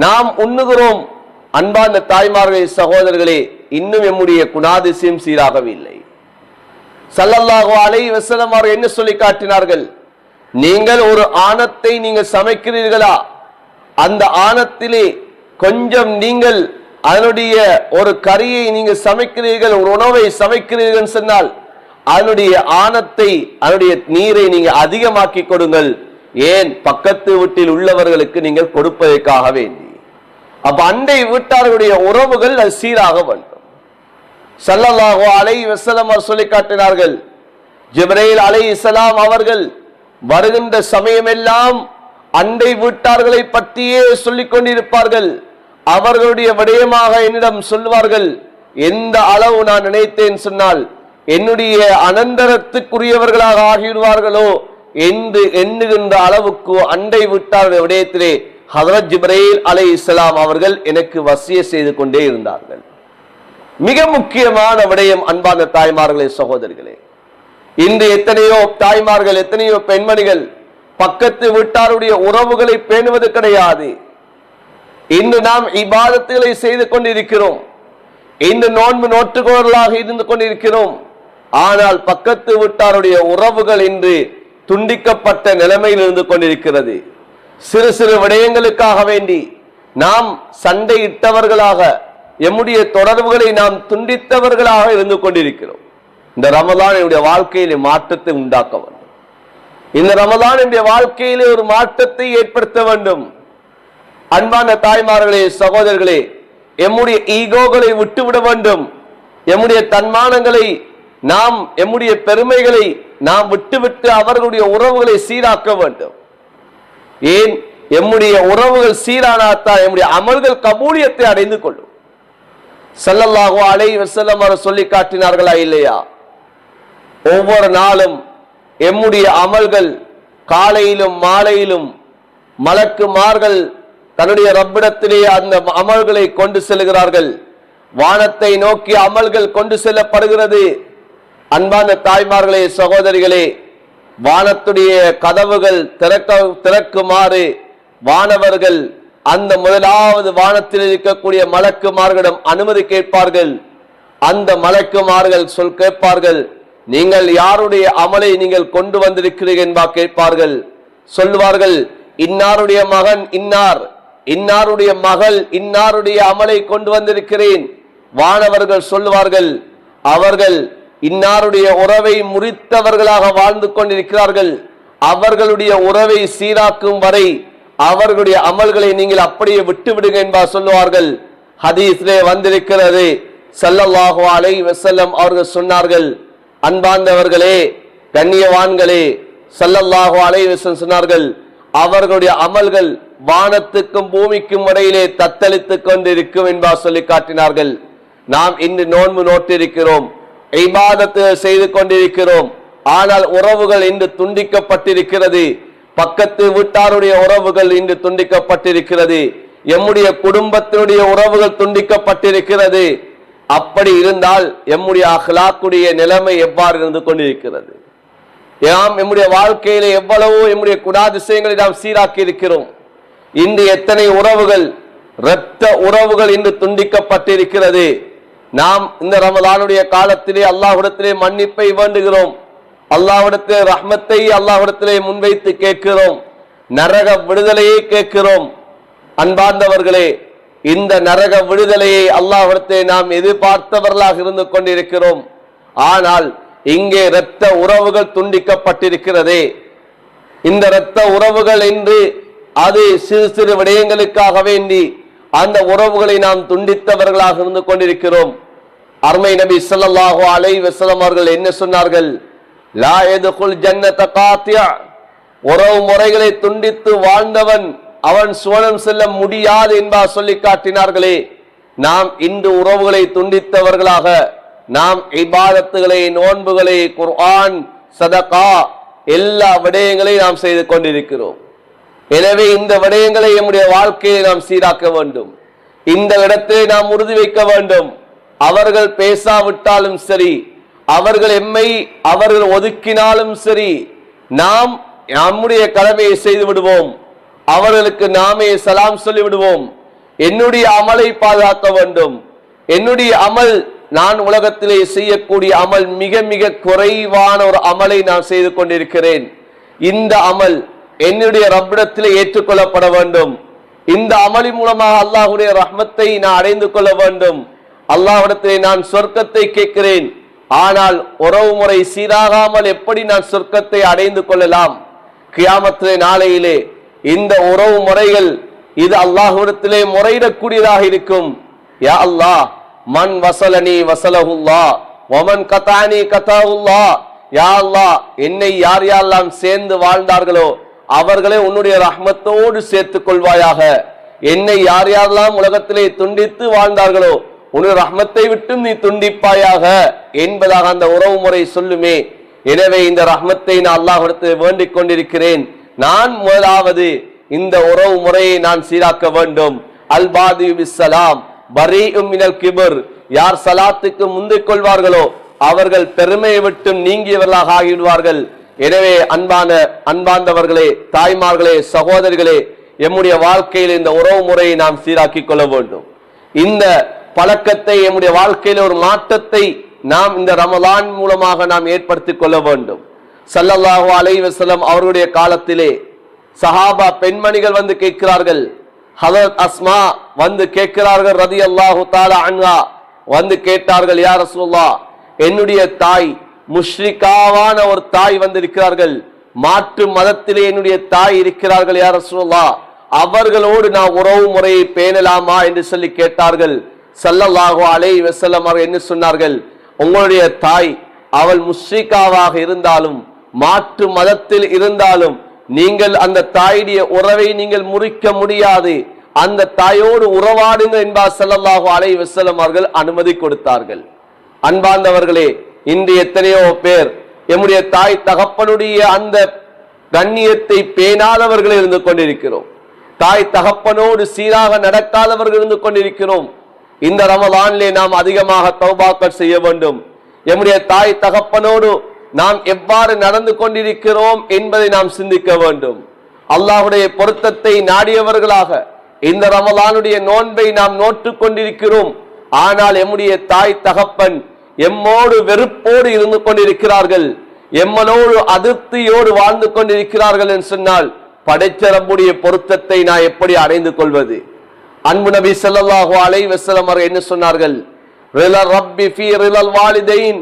நாம் உண்ணுகிறோம். அன்பான தாய்மார்களே சகோதரர்களே, இன்னும் எம்முடைய குணாதிசயம் சீராகவில்லை. ஸல்லல்லாஹு அலைஹி வஸல்லம் அவர்கள் என்ன சொல்லி காட்டினார்கள்? நீங்கள் ஒரு ஆணத்தை நீங்கள் சமைக்கிறீர்களா, அந்த ஆணத்திலே கொஞ்சம் நீங்கள் அதனுடைய ஒரு கறியை நீங்கள் சமைக்கிறீர்கள், ஒரு உணவை சமைக்கிறீர்கள் சொன்னால் அதனுடைய ஆணத்தை, அதனுடைய நீரை நீங்க அதிகமாக்கி கொடுங்கள். ஏன்? பக்கத்து வீட்டில் உள்ளவர்களுக்கு நீங்கள் கொடுப்பதற்காக வேண்டி. அப்ப அண்டை வீட்டார்களுடைய உறவுகள் அது சீராக வேண்டும். ஸல்லல்லாஹு அலைஹி வஸல்லம் அவர் சொல்லி காட்டினார்கள், ஜிப்ரீல் அலைஹிஸ்ஸலாம் அவர்கள் வருகின்ற சமயமெல்லாம் அண்டை வீட்டார்களை பற்றியே சொல்லிக் கொண்டிருப்பார்கள். அவர்களுடைய விடயமாக என்னிடம் சொல்வார்கள், எந்த அளவு நான் நினைத்தேன் சொன்னால் என்னுடைய அனந்தரத்துக்குரியவர்களாக ஆகிவிடுவார்களோ என்று எண்ணுகின்ற அளவுக்கு அண்டை வீட்டார்கள் விடயத்திலே ஹஜ்ரத் ஜிப்ரீல் அலைஹிஸ்ஸலாம் அவர்கள் எனக்கு வசிய செய்து கொண்டே இருந்தார்கள். மிக முக்கியமான விடயம் அன்பான தாய்மார்களே சகோதரிகளே, இன்று எத்தனையோ தாய்மார்கள், எத்தனையோ பெண்மணிகள் பக்கத்து வீட்டாருடைய உறவுகளை பேணுவது கிடையாது. இன்று நாம் இபாதத்துகளை செய்து கொண்டிருக்கிறோம், இன்று நோன்பு நோற்றுகோர்களாக இருந்து கொண்டிருக்கிறோம். ஆனால் பக்கத்து வீட்டாருடைய உறவுகள் இன்று துண்டிக்கப்பட்ட நிலைமையில் இருந்து கொண்டிருக்கிறது. சிறு சிறு விடயங்களுக்காக வேண்டி நாம் சண்டையிட்டவர்களாக, எம்முடைய தொடர்புகளை நாம் துண்டித்தவர்களாக இருந்து கொண்டிருக்கிறோம். இந்த ரமலான் என்னுடைய வாழ்க்கையிலே மாற்றத்தை உண்டாக்க வேண்டும். இந்த ரமலான் என்னுடைய வாழ்க்கையிலே ஒரு மாற்றத்தை ஏற்படுத்த வேண்டும். அன்பான தாய்மார்களே சகோதரர்களே, எம்முடைய ஈகோகளை விட்டுவிட வேண்டும். எம்முடைய தன்மானங்களை நாம், எம்முடைய பெருமைகளை நாம் விட்டுவிட்டு அவர்களுடைய உறவுகளை சீராக்க வேண்டும். ஏன்? எம்முடைய உறவுகள் சீரானாத்தான் எம்முடைய அமல்கள் கபூலியத்தை அடைந்து கொள்ளும். ஸல்லல்லாஹு அலைஹி வஸல்லம் அவர் சொல்லி காட்டினார்களா இல்லையா? ஒவ்வொரு நாளும் எம்முடைய அமல்கள் காலையிலும் மாலையிலும் மலக்குமார்கள் தன்னுடைய ரப்பிடத்திலே அந்த அமல்களை கொண்டு செல்கிறார்கள். வானத்தை நோக்கி அமல்கள் கொண்டு செல்லப்படுகிறது. அன்பான தாய்மார்களே சகோதரிகளே, வானத்துடைய கதவுகள் திறக்குமாறு வானவர்கள் அந்த முதலாவது வானத்தில் இருக்கக்கூடிய மலக்குமார்களிடம் அனுமதி கேட்பார்கள். அந்த மலக்குமார்கள் கேட்பார்கள், நீங்கள் யாருடைய அமலை நீங்கள் கொண்டு வந்திருக்கிறீர்கள் என்பா கேட்பார்கள். சொல்லுவார்கள், இன்னாருடைய மகன் இன்னார், இன்னாருடைய மகள் இன்னாருடைய அமலை கொண்டு வந்திருக்கிறேன். வானவர்கள் சொல்லுவார்கள், அவர்கள் இன்னாருடைய உறவை முறித்தவர்களாக வாழ்ந்து கொண்டிருக்கிறார்கள், அவர்களுடைய உறவை சீராக்கும் வரை அவர்களுடைய அமல்களை நீங்கள் அப்படியே விட்டு விடுங்க என்பா சொல்லுவார்கள். ஹதீஸ்லே வந்திருக்கிறது, ஸல்லல்லாஹு அலைஹி வஸல்லம் அவர்கள் சொன்னார்கள், அன்பார்ந்தவர்களே, கண்ணியவான்களே, ஸல்லல்லாஹு அலைஹி வஸல்லம் சொன்னார்கள், அவர்களுடைய அமல்கள் வானத்துக்கும் பூமிக்கும் இடையிலே தத்தளித்துக் கொண்டிருக்கும் என்பா சொல்லி காட்டினார்கள். நாம் இன்று நோன்பு நோட்டிருக்கிறோம், இபாதத்து செய்து கொண்டிருக்கிறோம், ஆனால் உறவுகள் இன்று துண்டிக்கப்பட்டிருக்கிறது. பக்கத்து வீட்டாருடைய உறவுகள் இன்று துண்டிக்கப்பட்டிருக்கிறது. எம்முடைய குடும்பத்தினுடைய உறவுகள் துண்டிக்கப்பட்டிருக்கிறது. அப்படி இருந்தால் எம்முடைய அஹ்லாக்குடைய நிலைமை எவ்வாறு இருந்து கொண்டிருக்கிறது? நாம் எம்முடைய வாழ்க்கையிலே எவ்வளவோ எம்முடைய குணாதிசயங்களை நாம் சீராக்கி இருக்கிறோம். இன்று எத்தனை உறவுகள், இரத்த உறவுகள் இன்று துண்டிக்கப்பட்டிருக்கிறது. நாம் இந்த ரமலானுடைய காலத்திலே அல்லாஹ்விடத்திலே மன்னிப்பை வேண்டுகிறோம். அல்லாஹ்விடத்திலே ரஹ்மத்தை அல்லாஹ்விடத்திலே முன்வைத்து கேட்கிறோம், நரக விடுதலையை கேட்கிறோம். அன்பார்ந்தவர்களே, இந்த நரக விடுதலையை அல்லாஹ்விடத்திலே நாம் எதிர்பார்த்தவர்களாக இருந்து கொண்டிருக்கிறோம். ஆனால் இங்கே இரத்த உறவுகள் துண்டிக்கப்பட்டிருக்கிறதே, இந்த இரத்த உறவுகள் என்று அது சிறு சிறு விடயங்களுக்காக வேண்டி அந்த உறவுகளை நாம் துண்டித்தவர்களாக இருந்து கொண்டிருக்கிறோம். அருமை நபி ஸல்லல்லாஹு அலைஹி வஸல்லம் அவர்கள் என்ன சொன்னார்கள்? லா யதுகுல் ஜன்னத காத்தியா, உறவு முறைகளை துண்டித்து வாழ்ந்தவன் அவன் சுவனம் செல்ல முடியாது என்பார் சொல்லி காட்டினார்களே. நாம் இன்று உறவுகளை துண்டித்தவர்களாக நாம் இபாதத்துகளை, நோன்புகளை, குர்ஆன், சதகா எல்லா விடயங்களையும் நாம் செய்து கொண்டிருக்கிறோம். எனவே இந்த விடயங்களை நம்முடைய வாழ்க்கையை நாம் சீராக்க வேண்டும். இந்த இடத்தை நாம் உறுதி வைக்க வேண்டும். அவர்கள் பேசாவிட்டாலும் சரி, அவர்கள் அவர்கள் ஒதுக்கினாலும் சரி, நாம் நம்முடைய கடமையை செய்து விடுவோம். அவர்களுக்கு நாமே சலாம் சொல்லி விடுவோம். என்னுடைய அமலை பாதுகாக்க வேண்டும். என்னுடைய அமல், நான் உலகத்திலே செய்யக்கூடிய அமல் மிக மிக குறைவான ஒரு அமலை நான் செய்து கொண்டிருக்கிறேன். இந்த அமல் என்னுடைய ரப்பிடத்திலே ஏற்றுக்கொள்ளப்பட வேண்டும். இந்த அமலின் மூலமாக அல்லாஹ்வுடைய ரஹ்மத்தை நான் அடைந்து கொள்ள வேண்டும். அல்லாஹ்விடத்திலே நான் சொர்க்கத்தை கேட்கிறேன். ஆனால் உறவு முறை சீராகாமல் எப்படி நான் சொர்க்கத்தை அடைந்து கொள்ளலாம்? கியாமத்திலே நாளையிலே இந்த உறவு முறைகள் இது அல்லாஹ்விடத்திலே முறையிடக்கூடியதாக இருக்கும். யா அல்லாஹ், மன் வசலனி வசலஹுல்லாஹ் வமன் கதானி கதாஹுல்லாஹ். யா அல்லாஹ், என்னை யார் யாரெல்லாம் சேர்ந்து வாழ்ந்தார்களோ அவர்களே உன்னுடைய ரஹ்மத்தோடு சேர்த்துக் கொள்வாயாக. என்னை யார் யாரெல்லாம் உலகத்திலே துண்டித்து வாழ்ந்தார்களோ உன்னுடைய ரஹ்மத்தை விட்டு நீ துண்டிப்பாயாக என்பதாக அந்த உறவு முறை சொல்லுமே. எனவே இந்த ரஹ்மத்தை நான் அல்லாஹ்விடத்தில் வேண்டிக் கொண்டிருக்கிறேன். நான் முதலாவது இந்த உறவு முறையை நான் சீராக்க வேண்டும். அல் பாதி பிஸ்ஸலாம் பரீஉம் மினல் கிபர். யார் சலாத்துக்கு முந்திக் கொள்வார்களோ அவர்கள் பெருமையை விட்டு நீங்கியவர்களாக ஆகிவிடுவார்கள். எனவே அன்பார்ந்தவர்களே, தாய்மார்களே, சகோதரிகளே, எம்முடைய வாழ்க்கையில் இந்த உறவு முறையை நாம் சீராக்கி கொள்ள வேண்டும். இந்த பழக்கத்தை, எம்முடைய வாழ்க்கையில் ஒரு மாற்றத்தை நாம் இந்த ரமலான் மூலமாக நாம் ஏற்படுத்திக் கொள்ள வேண்டும். ஸல்லல்லாஹு அலைஹி வஸல்லம் அவர்களுடைய காலத்திலே சஹாபா பெண்மணிகள் வந்து கேட்கிறார்கள். ஹஜரத் அஸ்மா வந்து கேட்கிறார்கள் ரலியல்லாஹு தஆலா அன்ஹா வந்து கேட்டார்கள், யா ரசூலுல்லாஹ், என்னுடைய தாய் முஷ்ரிகாவான ஒரு தாய் வந்து இருக்கிறார்கள், மாற்று மதத்திலே என்னுடைய தாய் இருக்கிறார்கள், யா ரசூலுல்லாஹ், அவர்களோடு நான் உறவு முறையை பேணலாமா என்று சொல்லி கேட்டார்கள். ஸல்லல்லாஹு அலைஹி வஸல்லம் அவர்கள் என்ன சொன்னார்கள்? உங்களுடைய தாய் அவள் முஷ்ரிகாவாக இருந்தாலும் மாற்று மதத்தில் இருந்தாலும் நீங்கள் அந்த தாயுடைய உறவை நீங்கள் முறிக்க முடியாது. அந்த தாயோடு உறவாடுங்க என்பார் ஸல்லல்லாஹு அலைஹி வஸல்லம் அவர்கள் அனுமதி கொடுத்தார்கள். அன்பார்ந்தவர்களே, இன்று எத்தனையோ பேர் எம்முடைய தாய் தகப்பனுடைய அந்த கண்ணியத்தை பேணாதவர்கள் இருந்து கொண்டிருக்கிறோம். தாய் தகப்பனோடு சீராக நடக்காதவர்கள் இருந்து கொண்டிருக்கிறோம். இந்த ரமலானிலே நாம் அதிகமாக தௌபாக்கள் செய்ய வேண்டும். எம்முடைய தாய் தகப்பனோடு நாம் எவ்வாறு நடந்து கொண்டிருக்கிறோம் என்பதை நாம் சிந்திக்க வேண்டும். அல்லாஹ்வுடைய பொருத்தத்தை நாடியவர்களாக இந்த ரமலானுடைய நோன்பை நாம் நோற்றுக் கொண்டிருக்கிறோம். ஆனால் எம்முடைய தாய் தகப்பன் எம்மோடு வெறுப்போடு இருந்து கொண்டிருக்கிறார்கள், எம்மனோடு அதிருப்தியோடு வாழ்ந்து கொண்டிருக்கிறார்கள் என்று சொன்னால் படைச்ச ரப்புடைய பொருத்தத்தை நான் எப்படி அடைந்து கொள்வது? அன்பு நபி ஸல்லல்லாஹு அலைஹி வஸல்லம் அவர்கள் என்ன சொன்னார்கள்? ரிலல் ரப்பி ஃபீ ரிலல் வாலிதைன்,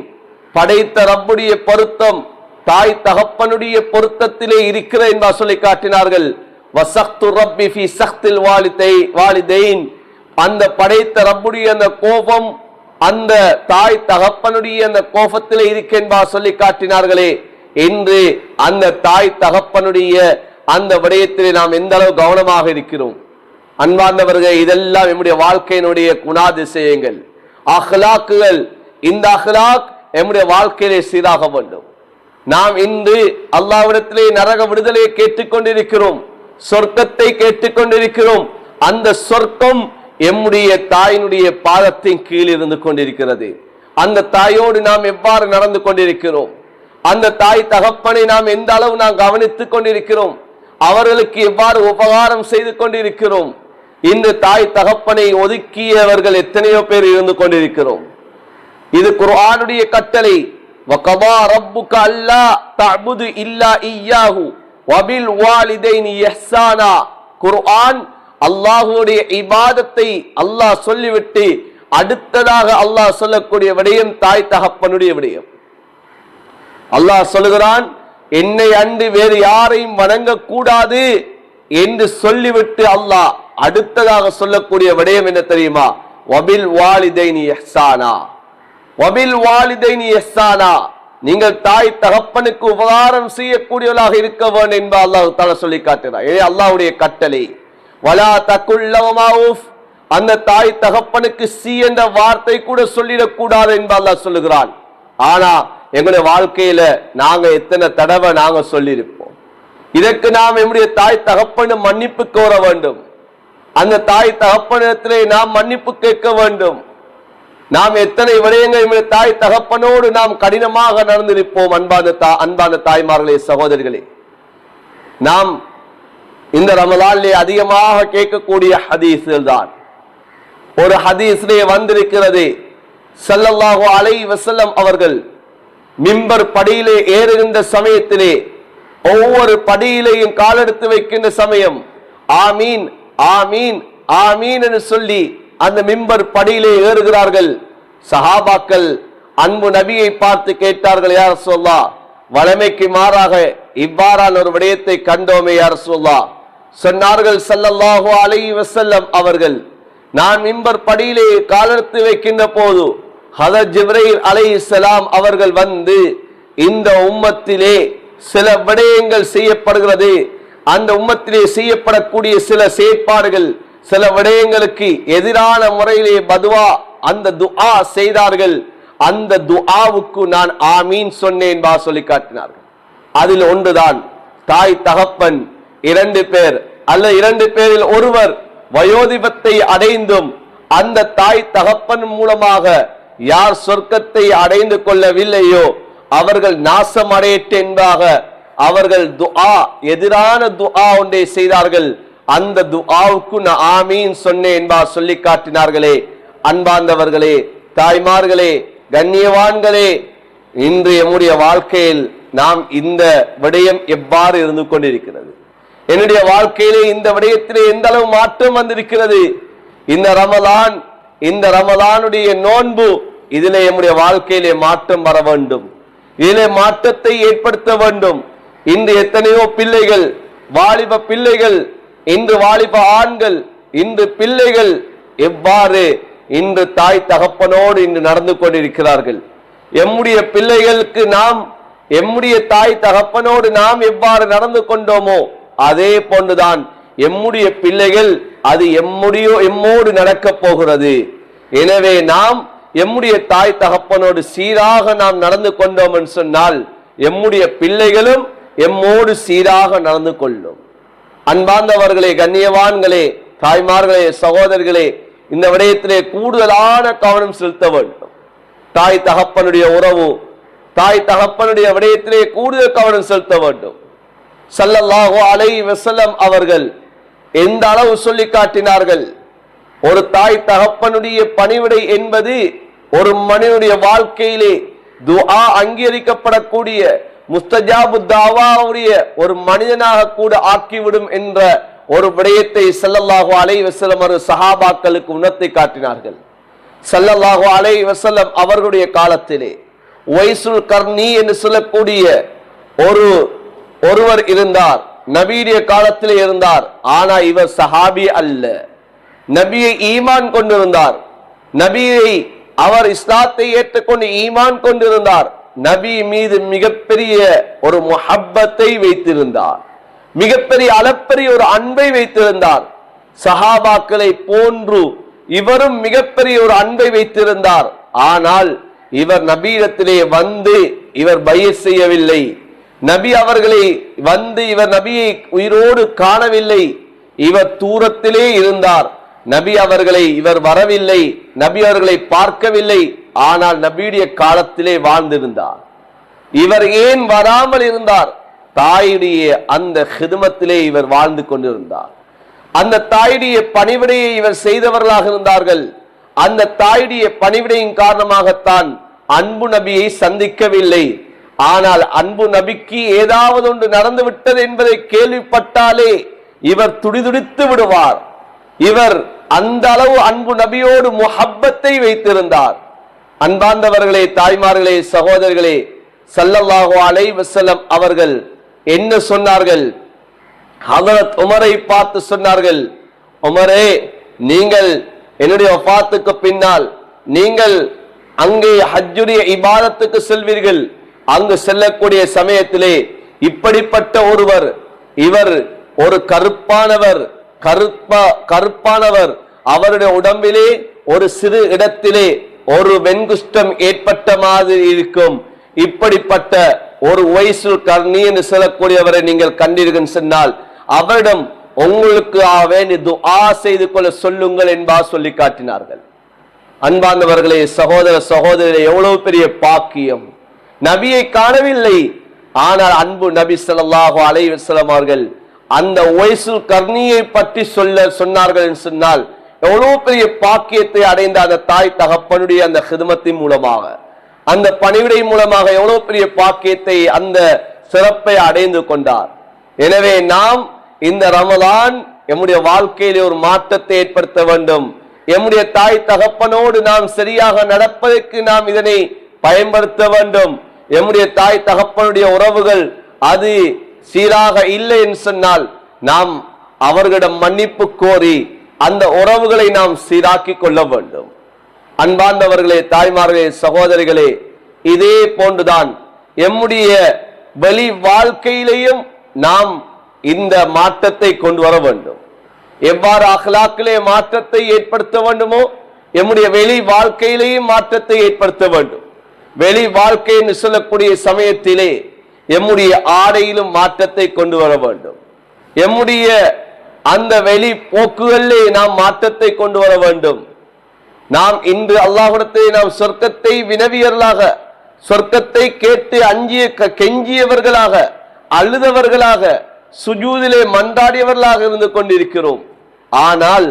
படைத்த ரப்புடைய பொருத்தம் தாய் தகப்பனுடைய பொருத்தத்திலே இருக்கிற என்பா சொல்லி காட்டினார்கள். வசக்து ரப்பி ஃபீ சக்தில் வாலிதைன், அந்த படைத்த ரப்புடைய அந்த கோபம் அந்த தாய் தகப்பனுடைய அந்த கோபத்திலே இருக்கென்பா சொல்லி காட்டினார்களே. இன்று அந்த தாய் தகப்பனுடைய அந்த விடயத்திலே நாம் எந்த அளவு கவனமாக இருக்கிறோம்? அன்பார்ந்தவர்களே, இதெல்லாம் நம்முடைய வாழ்க்கையினுடைய குணாதிசயங்கள், அஹ்லாக்குகள். இந்த அஹ்லாக் நம்முடைய வாழ்க்கையிலே சீராக வேண்டும். நாம் இன்று அல்லாஹ்விடத்திலே நரக விடுதலையை கேட்டுக்கொண்டிருக்கிறோம், சொர்க்கத்தை கேட்டுக்கொண்டிருக்கிறோம். அந்த சொர்க்கம் எம்முடைய தாயினுடைய பாதத்தின் கீழ் இருந்து கொண்டிருக்கிறது. அந்த தாயோடு நாம் எவ்வாறு நடந்து கொண்டிருக்கிறோம்? அந்த தாய் தகப்பனை நாம் எந்த அளவு நாம் கவனித்துக் கொண்டிருக்கிறோம்? அவர்களுக்கு எவ்வாறு உபகாரம் செய்து கொண்டிருக்கிறோம்? இந்த தாய் தகப்பனை ஒதுக்கியவர்கள் எத்தனையோ பேர் இருந்து கொண்டிருக்கிறோம். இது குர்ஆனுடைய கட்டளை. வகதா ரப்புக அல்லா தஅபுது இல்லா இய்யாஹு வபில் வாலிதைனி இஹ்சானா. குர்ஆன் அல்லாஹ்வுடைய இபாதத்தை அல்லாஹ் சொல்லிவிட்டு அடுத்ததாக அல்லாஹ் சொல்லக்கூடிய விடயம் தாய் தகப்பனுடைய விடயம். அல்லாஹ் சொல்லுகிறான், என்னை அன்றி வேறு யாரையும் வணங்க கூடாது என்று சொல்லிவிட்டு அல்லாஹ் அடுத்ததாக சொல்லக்கூடிய விடயம் என்ன தெரியுமா? வபில் வாலிதைனி இஹ்சானா. வபில் வாலிதைனி இஹ்சானா, நீங்கள் தாய் தகப்பனுக்கு உபகாரம் செய்யக்கூடியவர்களாக இருக்க வேண்டும் என்று அல்லாஹ் தஆலா சொல்லி காட்டுகிறார். அல்லாஹ்வுடைய கட்டளை. வலா தகுல் லஹுமா உஃப், அந்த தாய் தகப்பனுக்கு சி என்ற வார்த்தை கூட சொல்லிடக்கூடாது என்று அல்லாஹ் சொல்லுகிறான். ஆனா எங்களுடைய வாழ்க்கையில நாங்க எத்தனை தடவை நாங்க சொல்லியிருப்போம். இதற்கு நாம் நம்முடைய தாய் தகப்பனு மன்னிப்பு கோர வேண்டும். அந்த தாய் தகப்பனிடத்திலே நாம் மன்னிப்பு கேட்க வேண்டும். நாம் எத்தனை விடயங்கள் நம்முடைய தாய் தகப்பனோடு நாம் கடினமாக நடந்திருப்போம். அன்பான தாய்மார்களே, சகோதரிகளே, நாம் இந்த ரமலானிலே அதிகமாக கேட்கக்கூடிய ஹதீஸ்கள் தான். ஒரு ஹதீஸிலே வந்திருக்கிறது, ஸல்லல்லாஹு அலைஹி வஸல்லம் அவர்கள் மிம்பர் படியிலே ஏறுகின்ற சமயத்திலே ஒவ்வொரு படியிலேயும் காலெடுத்து வைக்கின்ற சமயம் ஆமீன் ஆமீன் ஆமீன் என்று சொல்லி அந்த மிம்பர் படியிலே ஏறுகிறார்கள். சஹாபாக்கள் அன்பு நபியை பார்த்து கேட்டார்கள், யா ரசூலல்லாஹ், வழமைக்கு மாறாக இவ்வாறான ஒரு விடயத்தை கண்டோமே யா ரசூலல்லாஹ். சொன்னார்கள் ஸல்லல்லாஹு அலைஹி வஸல்லம் அவர்கள், நான் மிம்பர் படியிலே காலெடுத்து வைக்கின்ற போது ஹதரத் ஜிப்ரீல் அலைஹிஸ்ஸலாம் அவர்கள் வந்து இந்த உம்மத்திலே சில விடயங்கள் செய்யப்படுகிறது, அந்த உம்மத்திலே செய்யப்படக்கூடிய சில செயற்பாடுகள், சில விடயங்களுக்கு எதிரான முறையிலே பதுவா அந்த துஆ செய்தார்கள். அந்த துஆவுக்கு நான் ஆமீன் சொன்னேன் பா சொல்லி காட்டினார்கள். அதில் ஒன்றுதான் தாய் தகப்பன் 2 பேர் அல்ல 2 பேரில் ஒருவர் வயோதிபத்தை அடைந்தும் அந்த தாய் தகப்பன் மூலமாக யார் சொர்க்கத்தை அடைந்து கொள்ளவில்லையோ அவர்கள் நாசம் அடையட்டும் என்பதாக அவர்கள் துஆ, எதிரான துஆ ஒன்றை செய்தார்கள். அந்த துஆவுக்கு நான் ஆமீன் சொன்னேன் என்பா சொல்லி காட்டினார்களே. அன்பார்ந்தவர்களே, தாய்மார்களே, கண்ணியவான்களே, இன்று நம்முடைய வாழ்க்கையில் நாம் இந்த விடயம் எவ்வாறு இருந்து கொண்டிருக்கிறது? என்னுடைய வாழ்க்கையிலே இந்த விடயத்திலே எந்த அளவு மாற்றம் வந்திருக்கிறது? இந்த ரமலானுடைய நோன்பு, இதிலே நம்முடைய வாழ்க்கையிலே மாற்றம் வர வேண்டும், இதிலே மாற்றத்தை ஏற்படுத்த வேண்டும். இன்று எத்தனையோ பிள்ளைகள், வாலிப பிள்ளைகள், இன்று வாலிப ஆண்கள், இன்று பிள்ளைகள் எவ்வாறு இன்று தாய் தகப்பனோடு இன்று நடந்து கொண்டிருக்கிறார்கள். எம்முடைய பிள்ளைகளுக்கு நாம் எம்முடைய தாய் தகப்பனோடு நாம் எவ்வாறு நடந்து கொண்டோமோ அதே போன்றுதான் எம்முடைய பிள்ளைகள் அது எம்மோடு நடக்க போகிறது. எனவே நாம் எம்முடைய தாய் தகப்பனோடு சீராக நாம் நடந்து கொண்டோம் என்று சொன்னால் எம்முடைய பிள்ளைகளும் எம்மோடு சீராக நடந்து கொள்ளும். அன்பார்ந்தவர்களே, கண்ணியவான்களே, தாய்மார்களே, சகோதரர்களே, இந்த விடயத்திலே கூடுதலான கவனம் செலுத்த வேண்டும். தாய் தகப்பனுடைய உறவு, தாய் தகப்பனுடைய விடயத்திலே கூடுதல் கவனம் செலுத்த வேண்டும். ஸல்லல்லாஹு அலைஹி வஸல்லம் அவர்கள் எந்த அளவு சொல்லி காட்டினார்கள்? ஒரு தாய் தகப்பனுடைய பணிவிடை என்பது ஒரு மனிதனுடைய வாழ்க்கையிலே துஆ அங்கீகரிக்கப்படக்கூடிய முஸ்தஜாபு தாவாவுடைய ஒரு மனிதனாக கூட ஆக்கிவிடும் என்ற ஒரு விடயத்தை ஸல்லல்லாஹு அலைஹி வஸல்லம் அவர்கள் சஹாபாக்களுக்கு உணர்த்தி காட்டினார்கள். ஸல்லல்லாஹு அலைஹி வஸல்லம் அவர்களுடைய காலத்திலே உவைசுல் கர்னி என்று சொல்லக்கூடிய ஒருவர் இருந்தார். நபியுடைய காலத்திலே இருந்தார். ஆனா இவர் சஹாபி அல்ல, நபியை ஈமான் கொண்டிருந்தார். நபியை அவர் இஸ்லாத்தை ஏற்றுக்கொண்டு ஈமான் கொண்டிருந்தார். நபி மீது மிகப்பெரிய ஒரு முஹப்பத்தை வைத்திருந்தார், மிகப்பெரிய அளப்பரிய ஒரு அன்பை வைத்திருந்தார். சஹாபாக்களை போன்று இவரும் மிகப்பெரிய ஒரு அன்பை வைத்திருந்தார். ஆனால் இவர் நபியிடத்திலே வந்து இவர் பைஅத் செய்யவில்லை. நபி அவர்களை வந்து இவர் நபியை உயிரோடு காணவில்லை. இவர் தூரத்திலே இருந்தார். நபி அவர்களை இவர் வரவில்லை, நபி அவர்களை பார்க்கவில்லை. ஆனால் நபியுடைய காலத்திலே வாழ்ந்திருந்தார். இவர் ஏன் வராமல் இருந்தார்? தாயுடைய அந்த ஹிதுமத்திலே இவர் வாழ்ந்து கொண்டிருந்தார். அந்த தாயுடைய பணிவிடையை இவர் செய்தவர்களாக இருந்தார்கள். அந்த தாயுடைய பணிவிடையின் காரணமாகத்தான் அன்பு நபியை சந்திக்கவில்லை. ஆனால் அன்பு நபிக்கு ஏதாவது ஒன்று நடந்து விட்டது என்பதை கேள்விப்பட்டாலே இவர் துடிதுடித்து விடுவார். இவர் அந்த அளவு அன்பு நபியோடு முஹப்பத்தை வைத்திருந்தார். அன்பார்ந்தவர்களே, தாய்மார்களே, சகோதரர்களே, ஸல்லல்லாஹு அலைஹி வஸல்லம் அவர்கள் என்ன சொன்னார்கள்? ஹஜ்ரத் உமரை பார்த்து சொன்னார்கள், உமரே, நீங்கள் என்னுடைய வஃபாத்துக்கு பின்னால் நீங்கள் அங்கே ஹஜ்ஜுடைய இபாதத்துக்கு செல்வீர்கள். அங்கு செல்லக்கூடிய சமயத்திலே இப்படிப்பட்ட ஒருவர், இவர் ஒரு கருப்பானவர், அவருடைய உடம்பிலே ஒரு சிறு இடத்திலே ஒரு வெண்குஷ்டம் ஏற்பட்ட மாதிரி இருக்கும். இப்படிப்பட்ட ஒரு உவைசுல் கர்னி என்று சொல்லக்கூடியவரை நீங்கள் கண்டீர்கள் சொன்னால் அவரிடம் உங்களுக்கு துஆ செய்து கொள்ள சொல்லுங்கள் என்பா சொல்லி காட்டினார்கள். அன்பார்ந்தவர்களே, சகோதர சகோதரர்களே, எவ்வளவு பெரிய பாக்கியம்! நபியை காணவில்லை, ஆனால் அன்பு நபி ஸல்லல்லாஹு அலைஹி வஸல்லம் அவர்கள் அந்த உவைசுல் கர்னியை பற்றி சொன்னார்கள் என்று சொன்னால் எவ்வளவு பெரிய பாக்கியத்தை அடைந்த அந்த தாய் தகப்பனுடைய அந்த ஹிதமத்தின் மூலமாக, அந்த பணிவிடை மூலமாக எவ்வளவு பெரிய பாக்கியத்தை, அந்த சிறப்பை அடைந்து கொண்டார். எனவே நாம் இந்த ரமலான் எம்முடைய வாழ்க்கையிலே ஒரு மாற்றத்தை ஏற்படுத்த வேண்டும். எம்முடைய தாய் தகப்பனோடு நாம் சரியாக நடப்பதற்கு நாம் இதனை பயன்படுத்த வேண்டும். எம்முடைய தாய் தகப்பனுடைய உறவுகள் அது சீராக இல்லை என்று சொன்னால் நாம் அவர்களிடம் மன்னிப்பு கோரி அந்த உறவுகளை நாம் சீராக்கி கொள்ள வேண்டும். அன்பார்ந்தவர்களே, தாய்மார்களே, சகோதரிகளே, இதே போன்றுதான் எம்முடைய வெளி வாழ்க்கையிலேயும் நாம் இந்த மாற்றத்தை கொண்டு வர வேண்டும். எவ்வாறு அஹ்லாக்கிலே மாற்றத்தை ஏற்படுத்த வேண்டுமோ எம்முடைய வெளி வாழ்க்கையிலேயும் மாற்றத்தை ஏற்படுத்த வேண்டும். வெளி வாழ்க்கை என்று சொல்லக்கூடிய சமயத்திலே எம்முடைய ஆடையிலும் மாற்றத்தை கொண்டு வர வேண்டும். எம்முடைய அந்த வெளி போக்குகளிலே நாம் மாற்றத்தை கொண்டு வர வேண்டும். நாம் இன்று அல்லாஹ்விடத்திலே நாம் சொர்க்கத்தை வினவியர்களாக, சொர்க்கத்தை கேட்டு கெஞ்சியவர்களாக, அழுதவர்களாக, சுஜூதிலே மன்றாடியவர்களாக இருந்து கொண்டிருக்கிறோம். ஆனால்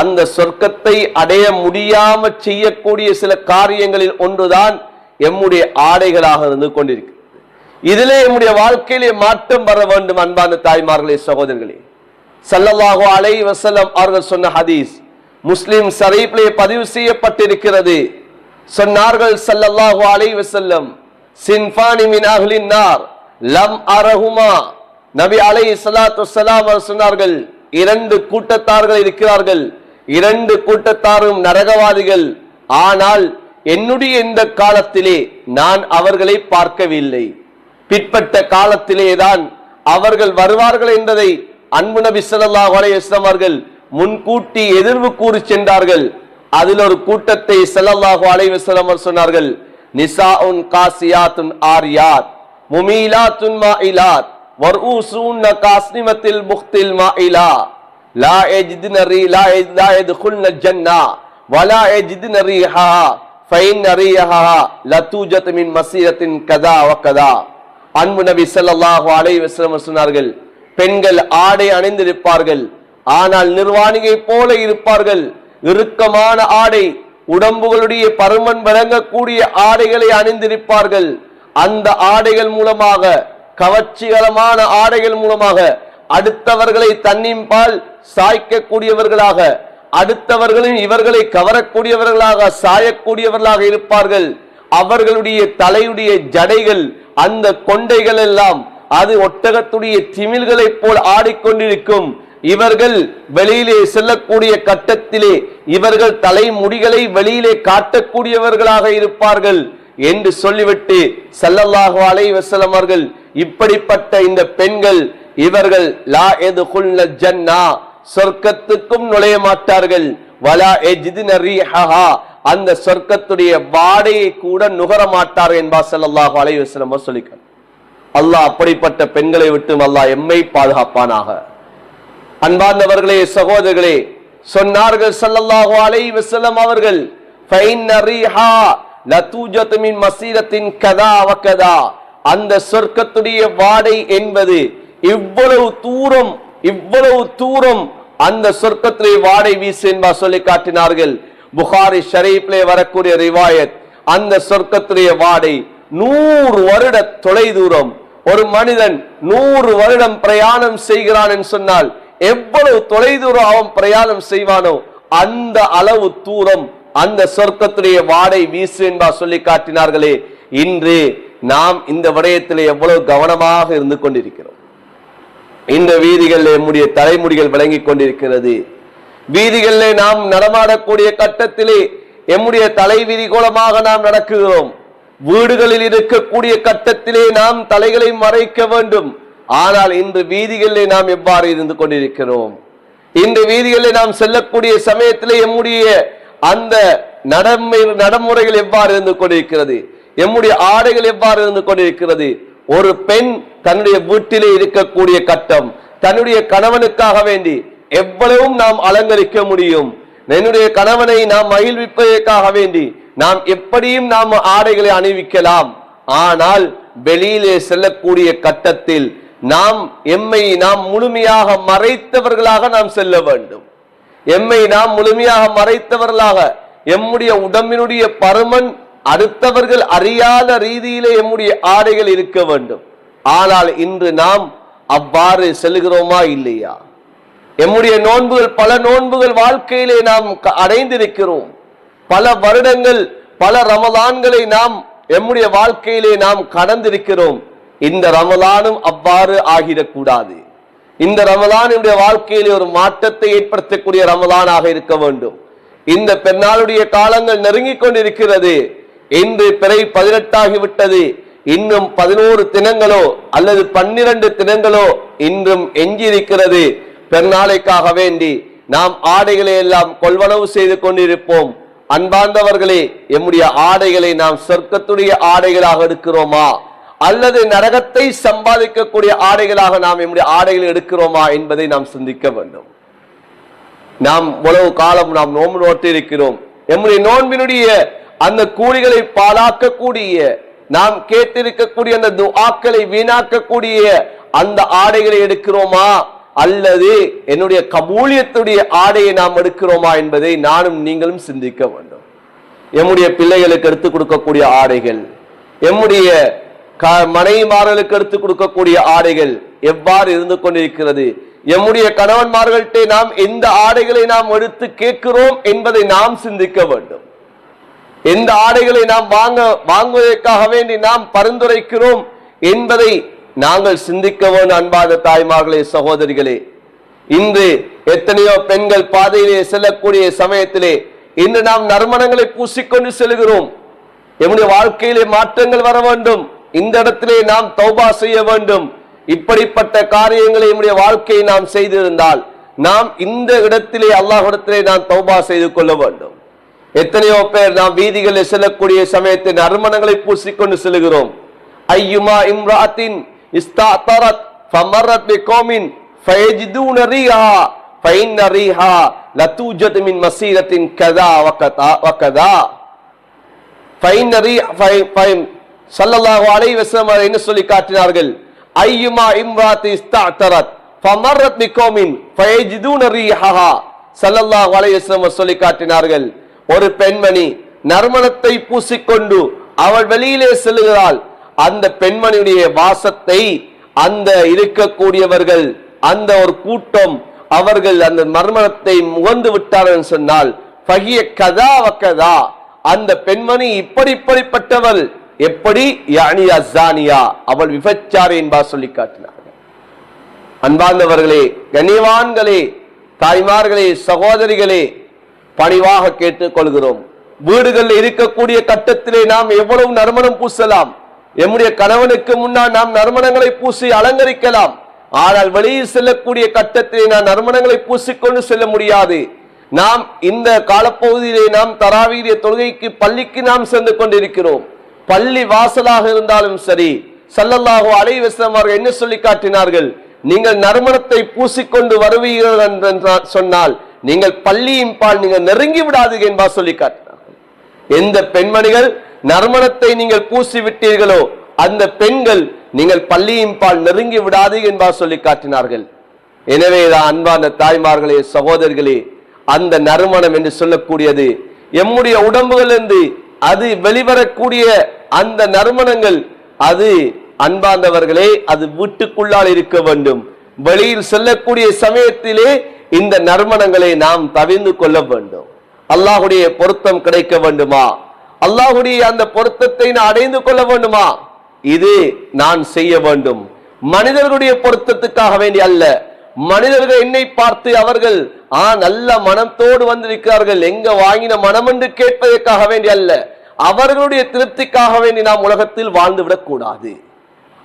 அந்த சொர்க்கத்தை அடைய முடியாம செய்யக்கூடிய சில காரியங்களில் ஒன்றுதான் எம்முடைய ஆடைகளாக இருந்து கொண்டிருக்கிறது. இதிலே எம்முடைய வாழ்க்கையிலே மாற்றம் வர வேண்டும். அன்பான தாய்மார்களே, சகோதரர்களே, ஸல்லல்லாஹு அலைஹி வஸல்லம் அவர்கள் சொன்ன ஹதீஸ் முஸ்லிம் ஷரீஃபிலே பதிவு செய்யப்பட்டிருக்கிறது. சொன்னார்கள் ஸல்லல்லாஹு அலைஹி வஸல்லம், சின்ஃபானி மின் அஹ்லின் நார் லம் அரஹுமா. நபி அலைஹிஸ்ஸலாத்து வஸ்ஸலாம் சொன்னார்கள், இரண்டு கூட்டத்தார்கள் இருக்கிறார்கள், இரண்டு கூட்டத்தாரும் நரகவாதிகள். ஆனால் என்னுடைய இந்த காலத்திலே நான் அவர்களை பார்க்கவில்லை. பிற்பட்ட காலத்திலேதான் அவர்கள் வருவார்கள் என்பதை அன்பு நபி ஸல்லல்லாஹு அலைஹி வஸல்லம் அவர்கள் முன்கூட்டி எதிர்வு கூறி சென்றார்கள். அதில் ஒரு கூட்டத்தை ஸல்லல்லாஹு அலைஹி வஸல்லம் சொன்னார்கள், நிசாஉன் காசியாத்துன் ஆரியாத் முமீலாத்துன் மாயிலாத் வர்ஊசுன் காஸ்னிமத்தில் புக்தில் மாயிலா லா யத்குல்ன ஜன்னா வலா யஜிதுன ரீஹா ஃபைன் ரீஹா லதூஜத் மின் மஸீரத்தின் கதா வ கதா. அன்பு நபி ஸல்லல்லாஹு அலைஹி வஸல்லம் சொன்னார்கள், பெண்கள் ஆடை அணிந்திருப்பார்கள், ஆனால் நிர்வாணிகை போல இருப்பார்கள். இறுக்கமான ஆடை, உடம்புகளுடைய பருமன் விளங்கக்கூடிய ஆடைகளை அணிந்திருப்பார்கள். அந்த ஆடைகள் மூலமாக, கவர்ச்சிகரமான ஆடைகள் மூலமாக அடுத்தவர்களை தன்னின்பால் சாய்க்கக்கூடியவர்களாக, அடுத்தவர்களும் இவர்களை கவரக்கூடியவர்களாக, சாயக்கூடியவர்களாக இருப்பார்கள். அவர்களுடைய தலையுடைய ஜடைகள், அந்த கொண்டைகள் எல்லாம் அது ஒட்டகத்துடைய திமில்களை போல் ஆடிக்கொண்டிருக்கும். இவர்கள் வெளியிலே செல்லக்கூடிய கட்டத்திலே இவர்கள் தலைமுடிகளை வெளியிலே காட்டக்கூடியவர்களாக இருப்பார்கள் என்று சொல்லிவிட்டு ஸல்லல்லாஹு அலைஹி வஸல்லம் அவர்கள், இப்படிப்பட்ட இந்த பெண்கள் இவர்கள் லா யத்குல்ன ஜன்னா, சொர்க்கத்துக்கும் நுழைய மாட்டார்கள், வலா யஜிதுன ரீஹா, அந்த சொர்க்கத்துடைய வாடையை கூட நுகர மாட்டார்கள் என்பா ஸல்லல்லாஹு அலைஹி வஸல்லம் சொல்லிக்கிறார். அல்லாஹ் அப்படிப்பட்ட பெண்களை விட்டு அல்லாஹ் எம்மை பாதுகாப்பானாக. அன்பார்ந்தவர்களே, சகோதரர்களே, சொன்னார்கள் ஸல்லல்லாஹு அலைஹி வஸல்லம் அவர்கள், ஃபைன்ன ரீஹா லதூஜத் மின் மஸீரத்தின் கதா வ கதா, அந்த சொர்க்கத்துடைய வாடை என்பது இவ்வளவு தூரம் அந்த சொர்க்கத்துடைய வாடை வீசு என்பா சொல்லி காட்டினார்கள். புகாரி ஷரீஃபிலே வரக்கூடிய ரிவாயத், அந்த சொர்க்கத்துடைய வாடை 100 வருட தொலை தூரம். ஒரு மனிதன் 100 வருடம் பிரயாணம் செய்கிறான் என்று சொன்னால் எவ்வளவு தொலை தூரம் அவன் பிரயாணம் செய்வானோ அந்த அளவு தூரம் அந்த சொர்க்கத்துடைய வாடை வீசு என்பா சொல்லி காட்டினார்களே. இன்று நாம் இந்த விடயத்திலே எவ்வளவு கவனமாக இருந்து கொண்டிருக்கிறோம். இந்த வீதிகளில் நம்முடைய தலைமுடிகள் விளங்கிக் கொண்டிருக்கிறது. வீதிகளிலே நாம் நடமாடக்கூடிய கட்டத்திலே நம்முடைய தலைவிதி கோலமாக நாம் நடக்குகிறோம். வீடுகளில் இருக்கக்கூடிய கட்டத்திலே நாம் தலைகளை மறைக்க வேண்டும். ஆனால் இன்று வீதிகளிலே நாம் எவ்வாறு இருந்து கொண்டிருக்கிறோம்? இந்த வீதிகளிலே நாம் செல்லக்கூடிய சமயத்திலே நம்முடைய அந்த நடைமுறைகள் எவ்வாறு இருந்து கொண்டிருக்கிறது? நம்முடைய ஆடைகள் எவ்வாறு இருந்து கொண்டிருக்கிறது? ஒரு பெண் தன்னுடைய வீட்டிலே இருக்கக்கூடிய கட்டம், தன்னுடைய கணவனுக்காக வேண்டி எவ்வளவும் நாம் அலங்கரிக்க முடியும். என்னுடைய கணவனை நாம் மகிழ்விப்பதற்காக வேண்டி நாம் எப்படியும் நாம் ஆடைகளை அணிவிக்கலாம். ஆனால் வெளியிலே செல்லக்கூடிய கட்டத்தில் எம்மை நாம் முழுமையாக மறைத்தவர்களாக நாம் செல்ல வேண்டும். எம்மை நாம் முழுமையாக மறைத்தவர்களாக, எம்முடைய உடம்பினுடைய பருமன் அடுத்தவர்கள் அறியாத ரீதியிலே எம்முடைய ஆடைகள் இருக்க வேண்டும். ஆனால் இன்று நாம் அவ்வாறு செல்கிறோமா இல்லையா? எம்முடைய நோன்புகள், பல நோன்புகள் வாழ்க்கையிலே நாம் அடைந்திருக்கிறோம். பல வருடங்கள், பல ரமலான்களை நாம் எம்முடைய வாழ்க்கையிலே நாம் கடந்திருக்கிறோம். இந்த ரமலானும் அவ்வாறு ஆகிடக்கூடாது. இந்த ரமலானுடைய வாழ்க்கையிலே ஒரு மாற்றத்தை ஏற்படுத்தக்கூடிய ரமலானாக இருக்க வேண்டும். இந்த பெருநாளுடைய காலங்கள் நெருங்கிக் கொண்டிருக்கிறது. இன்று பிறை 18 ஆகிவிட்டது. இன்னும் 11 தினங்களோ அல்லது 12 தினங்களோ இன்றும் எஞ்சியிருக்கிறது. பெருநாளைக்காக வேண்டி நாம் ஆடைகளை எல்லாம் கொள்வனவு செய்து கொண்டிருப்போம். அன்பார்ந்தவர்களே, எம்முடைய ஆடைகளை நாம் சொர்க்கத்துடைய ஆடைகளாக எடுக்கிறோமா அல்லது நரகத்தை சம்பாதிக்கக்கூடிய ஆடைகளாக நாம் எம்முடைய ஆடைகளை எடுக்கிறோமா என்பதை நாம் சிந்திக்க வேண்டும். நாம் உழவு காலம் நாம் நோன்பு நோட்டு இருக்கிறோம். எம்முடைய நோன்பினுடைய அந்த கூலிகளை பாழாக்கக்கூடிய, நாம் கேட்டிருக்கக்கூடிய அந்த துஆக்களை வீணாக்கக்கூடிய அந்த ஆடைகளை எடுக்கிறோமா அல்லது என்னுடைய கபூலியத்துடைய ஆடையை நாம் எடுக்கிறோமா என்பதை நானும் நீங்களும் சிந்திக்க வேண்டும். எம்முடைய பிள்ளைகளுக்கு எடுத்துக் கொடுக்கக்கூடிய ஆடைகள், எம்முடைய மனைவிமார்களுக்கு எடுத்துக் கொடுக்கக்கூடிய ஆடைகள் எவ்வாறு இருந்து கொண்டிருக்கிறது? எம்முடைய கணவன்மார்கள்ட்டே நாம் எந்த ஆடைகளை நாம் எடுத்து கேட்கிறோம் என்பதை நாம் சிந்திக்க வேண்டும். எந்த ஆடைகளை நாம் வாங்குவதற்காக வேண்டி நாம் பரிந்துரைக்கிறோம் என்பதை நாங்கள் சிந்திக்க வேண்டும். அன்பான தாய்மார்களே, சகோதரிகளே, இன்று எத்தனையோ பெண்கள் பாதையிலே செல்லக்கூடிய சமயத்திலே இன்று நாம் நறுமணங்களை பூசிக்கொண்டு செல்கிறோம். எம்முடைய வாழ்க்கையிலே மாற்றங்கள் வர வேண்டும். இந்த இடத்திலே நாம் தௌபா செய்ய வேண்டும். இப்படிப்பட்ட காரியங்களை நம்முடைய வாழ்க்கையை நாம் செய்திருந்தால் நாம் இந்த இடத்திலே அல்லாஹ்விடத்திலே நாம் தௌபா செய்து கொள்ள வேண்டும். எத்தனையோ பேர் நாம் வீதிகளில் செல்லக்கூடிய சமயத்தில் நறுமணங்களை பூசிக்கொண்டு செல்கிறோம். ஐயுமா இம்ராத்தின் இஸ்தாத்தரத் ஃபமரத் பிகௌமின் ஃபயஜிதுன ரீஹா ஃபைன்ன ரீஹா லதூஜத் மின் மஸீரத்தின் கதா வகதா ஃபைன்ன ரீஹா ஸல்லல்லாஹு அலைஹி வஸல்லம் என்ன சொல்லி காட்டினார்கள்? ஐயுமா இம்ராத்தி இஸ்தாத்தரத் ஃபமரத் பிகௌமின் ஃபயஜிதுன ரீஹா. ஸல்லல்லாஹு அலைஹி வஸல்லம் சொல்லி காட்டினார்கள், ஒரு பெண்மணி நறுமணத்தை பூசிக்கொண்டு அவள் வெளியிலே செல்கிறாள். அந்த பெண்மணியுடைய வாசத்தை அந்த இருக்கக்கூடியவர்கள், அந்த ஒரு கூட்டம், அவர்கள் அந்த நறுமணத்தை முகந்து விட்டார்கள் சொன்னால் ஃபஹிய கதா வகதா, அந்த பெண்மணி இப்படிப்பட்டவள். எப்படி? யானி அஸ்ஸானியா, அவள் விபச்சாரி என்பா சொல்லி காட்டினார்கள். அன்பார்ந்தவர்களே, கண்ணியவான்களே, தாய்மார்களே, சகோதரிகளே, பணிவாக கேட்டுக் கொள்கிறோம். வீடுகளில் இருக்கக்கூடிய கட்டத்திலே நாம் எவ்வளவு நறுமணம் பூசலாம். எம்முடைய கணவனுக்கு முன்னால் நாம் நறுமணங்களை பூசி அலங்கரிக்கலாம். ஆனால் வெளியில் செல்லக்கூடிய கட்டத்திலே நாம் நறுமணங்களை பூசிக்கொண்டு செல்ல முடியாது. நாம் இந்த காலப்பகுதியிலே நாம் தராவீரிய தொழுகைக்கு பள்ளிக்கு நாம் சென்று கொண்டிருக்கிறோம். பள்ளி வாசலாக இருந்தாலும் சரி, ஸல்லல்லாஹு அலைஹி வஸல்லம் அவர்கள் என்ன சொல்லி காட்டினார்கள்? நீங்கள் நறுமணத்தை பூசிக்கொண்டு வருவீர்கள் என்று சொன்னால் நீங்கள் பள்ளியின் பால் நீங்கள் நெருங்கி விடாதீர்கள் என்பா சொல்லி காட்டினார்கள். எந்த பெண்மணிகள் நறுமணத்தை நீங்கள் பூசி விட்டீர்களோ அந்த பெண்கள் நீங்கள் பள்ளியின் பால் நெருங்கி விடாதீர்கள் என்பா சொல்லி காட்டினார்கள். எனவேதான் அன்பான தாய்மார்களே, சகோதரிகளே, அந்த நறுமணம் என்று சொல்லக்கூடியது எம்முடைய உடம்புகளிலிருந்து அது வெளிவரக்கூடிய அந்த நறுமணங்கள் அது அன்பார்ந்தவர்களே அது வீட்டுக்குள்ளால் இருக்க வேண்டும். வெளியில் செல்லக்கூடிய சமயத்திலே இந்த நறுமணங்களை நாம் தவிர்த்து கொள்ள வேண்டும். அல்லாஹ்வுடைய பொருத்தம் கிடைக்க வேண்டுமா, அல்லாஹ்வுடைய அந்த பொருத்தத்தை நான் அடைந்து கொள்ள வேண்டுமா, இது நான் செய்ய வேண்டும். மனிதர்களுடைய பொருத்தத்துக்காக வேண்டி அல்ல. மனிதர்கள் என்னை பார்த்து அவர்கள் நல்ல மனத்தோடு வந்திருக்கிறார்கள், எங்க வாங்கின மனம் என்று கேட்பதற்காக வேண்டி அல்ல. அவர்களுடைய திருப்திக்காக வேண்டி நாம் உலகத்தில் வாழ்ந்துவிடக் கூடாது.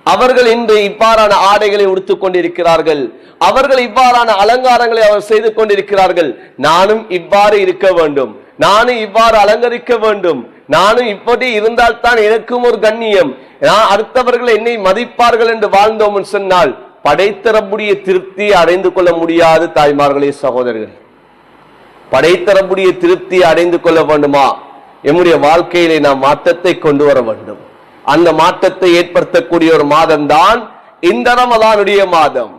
அவர்கள் இன்று இவ்வாறான ஆடைகளை உடுத்துக் கொண்டிருக்கிறார்கள், அவர்கள் இவ்வாறான அலங்காரங்களை அவர் செய்து கொண்டிருக்கிறார்கள், நானும் இவ்வாறு இருக்க வேண்டும், நானும் இவ்வாறு அலங்கரிக்க வேண்டும், நானும் இப்படி இருந்தால்தான் எனக்கும் ஒரு கண்ணியம், நான் அடுத்தவர்கள் என்னை மதிப்பார்கள் என்று வாழ்ந்தோம் சொன்னால் படைத்த ரப்புடைய திருப்தியை அடைந்து கொள்ள முடியாது. தாய்மார்களே, சகோதரர்கள், படைத்த ரப்புடைய திருப்தியை அடைந்து கொள்ள வேண்டுமா, நம்முடைய வாழ்க்கையிலே நாம் மாற்றத்தை கொண்டு வர வேண்டும். அந்த மாற்றத்தை ஏற்படுத்தக்கூடிய ஒரு மாதம் தான் இந்த ரமலானுடைய மாதம்.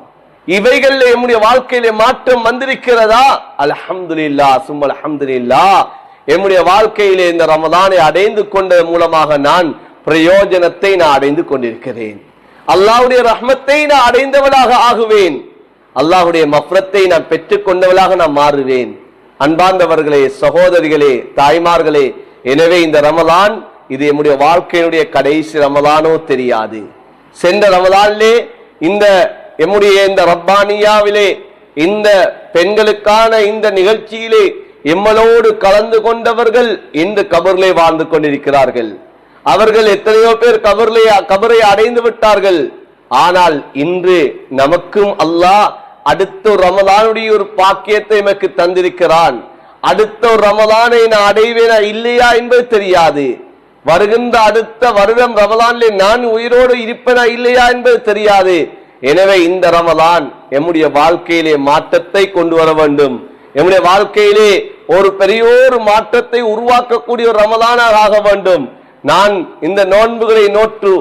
இவைகள் நம்முடைய வாழ்க்கையிலே மாற்றம் வந்திருக்கிறதா? அல்ஹம்துலில்லாஹ் சும்ம அல்ஹம்துலில்லாஹ். நம்முடைய வாழ்க்கையிலே இந்த ரமலானை அடைந்து கொண்ட மூலமாக நான் பிரயோஜனத்தை நான் அடைந்து கொண்டிருக்கிறேன். அல்லாஹ்வுடைய ரஹ்மத்தை நான் அடைந்தவளாக ஆகுவேன், அல்லாஹ்வுடைய மஃப்ரத்தை நான் பெற்றுக் கொண்டவளாக நான் மாறுவேன். அன்பார்ந்தவர்களே, சகோதரிகளே, தாய்மார்களே, எனவே இந்த ரமலான் இது நம்முடைய வாழ்க்கையினுடைய கடைசி ரமலானோ தெரியாது. சென்ற ரமலானிலே இந்த எம்முடைய இந்த ரப்பானியாவிலே இந்த பெண்களுக்கான இந்த நிகழ்ச்சியிலே எம்மளோடு கலந்து கொண்டவர்கள் இன்று கபரிலே வாழ்ந்து கொண்டிருக்கிறார்கள். அவர்கள் எத்தனையோ பேர் கபரை அடைந்து விட்டார்கள். ஆனால் இன்று நமக்கும் அல்லாஹ் அடுத்த ரமலானுடைய ஒரு பாக்கியத்தை நமக்கு தந்திருக்கிறான். அடுத்த ரமலானை நான் அடைவேனா இல்லையா என்பது தெரியாது. வருகின்ற அடுத்த வருடம் ரமலானிலே நான் உயிரோடு இருப்பேனா இல்லையா என்பது தெரியாது. எனவே இந்த ரமலான் நம்முடைய வாழ்க்கையிலே மாற்றத்தை கொண்டு வர வேண்டும். நம்முடைய வாழ்க்கையிலே ஒரு பெரியோரு மாற்றத்தை உருவாக்கக்கூடிய ஒரு ரமலானாக ஆக வேண்டும். நான் இந்த நோன்புகளை நோற்று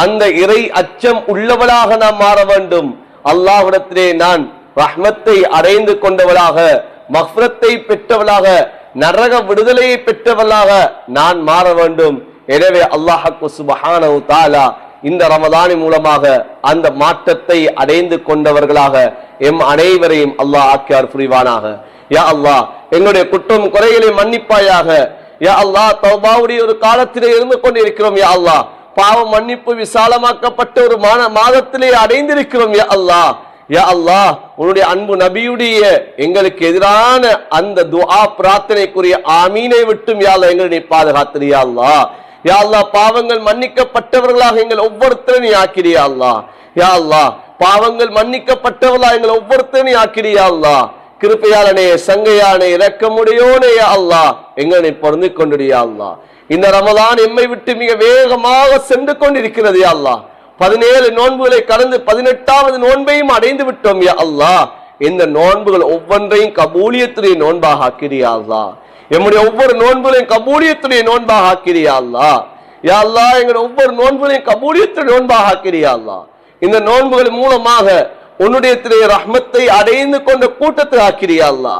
அந்த இறை அச்சம் உள்ளவளாக நாம் மாற வேண்டும். அல்லாஹ்விடத்திலே நான் ரஹ்மத்தை அடைந்து கொண்டவளாக, மஃப்ரத்தை பெற்றவளாக, நரக விடுதலையை பெற்றவளாக நான் மாற வேண்டும். எனவே அல்லாஹ் சுப்ஹானஹு தஆலா இந்த ரமலானின் மூலமாக அந்த மாற்றத்தை அடைந்து கொண்டவர்களாக எம் அனைவரையும் அல்லாஹ் ஆக்கியார் புரிவானாக. யா அல்லாஹ், எங்களுடைய குற்றம் குறைகளை மன்னிப்பாயாக. யா அல்லாஹ், தௌபாவுடைய ஒரு காலத்திலே இருந்து கொண்டிருக்கிறோம். யா அல்லாஹ், பாவ மன்னிப்பு விசாலமாக்கப்பட்ட ஒரு மாதத்திலே அடைந்திருக்கிறோம். யா அல்லாஹ், யா அல்லாஹ், உன்னுடைய அன்பு நபியுடைய எங்களுக்கு எதிரான அந்த துஆ பிரார்த்தனைக்குரிய ஆமீனை விட்டும் யா அல்லாஹ் எங்களை பாதுகாத்து. யா அல்லாஹ், யா அல்லாஹ், பாவங்கள் மன்னிக்கப்பட்டவர்களாக எங்கள் ஒவ்வொருத்தரையும் ஆக்கிறியா அல்லாஹ். யா அல்லாஹ், பாவங்கள் மன்னிக்கப்பட்டவர்களாக எங்கள் ஒவ்வொருத்தரையும் ஆக்கிறியா அல்லாஹ். கிருபையாளனே, சங்கையானே, இரக்கமுடையோனே, யா அல்லாஹ், எங்களை பொருந்தி கொண்டியா அல்லாஹ். இந்த ரமலான் எம்மை விட்டு மிக வேகமாக சென்று கொண்டிருக்கிறது. யா அல்லாஹ், 17 நோன்புகளை கடந்து 18வது நோன்பையும் அடைந்து விட்டோம். யா அல்லாஹ், இந்த நோன்புகள் ஒவ்வொன்றையும் கபூலியத்துடைய நோன்பாக ஆக்கிறியா அல்லாஹ். எம்முடைய ஒவ்வொரு நோன்புகளையும் கபூலியத்துடைய நோன்பாக ஆக்கிறியா அல்லாஹ். யா அல்லாஹ், எங்களுடைய ஒவ்வொரு நோன்புகளையும் கபூலியத்துடைய நோன்பாக ஆக்கிறியா அல்லாஹ். இந்த நோன்புகள் மூலமாக உன்னுடைய ரஹ்மத்தை அடைந்து கொண்ட கூட்டத்தை ஆக்கிறியா அல்லாஹ்.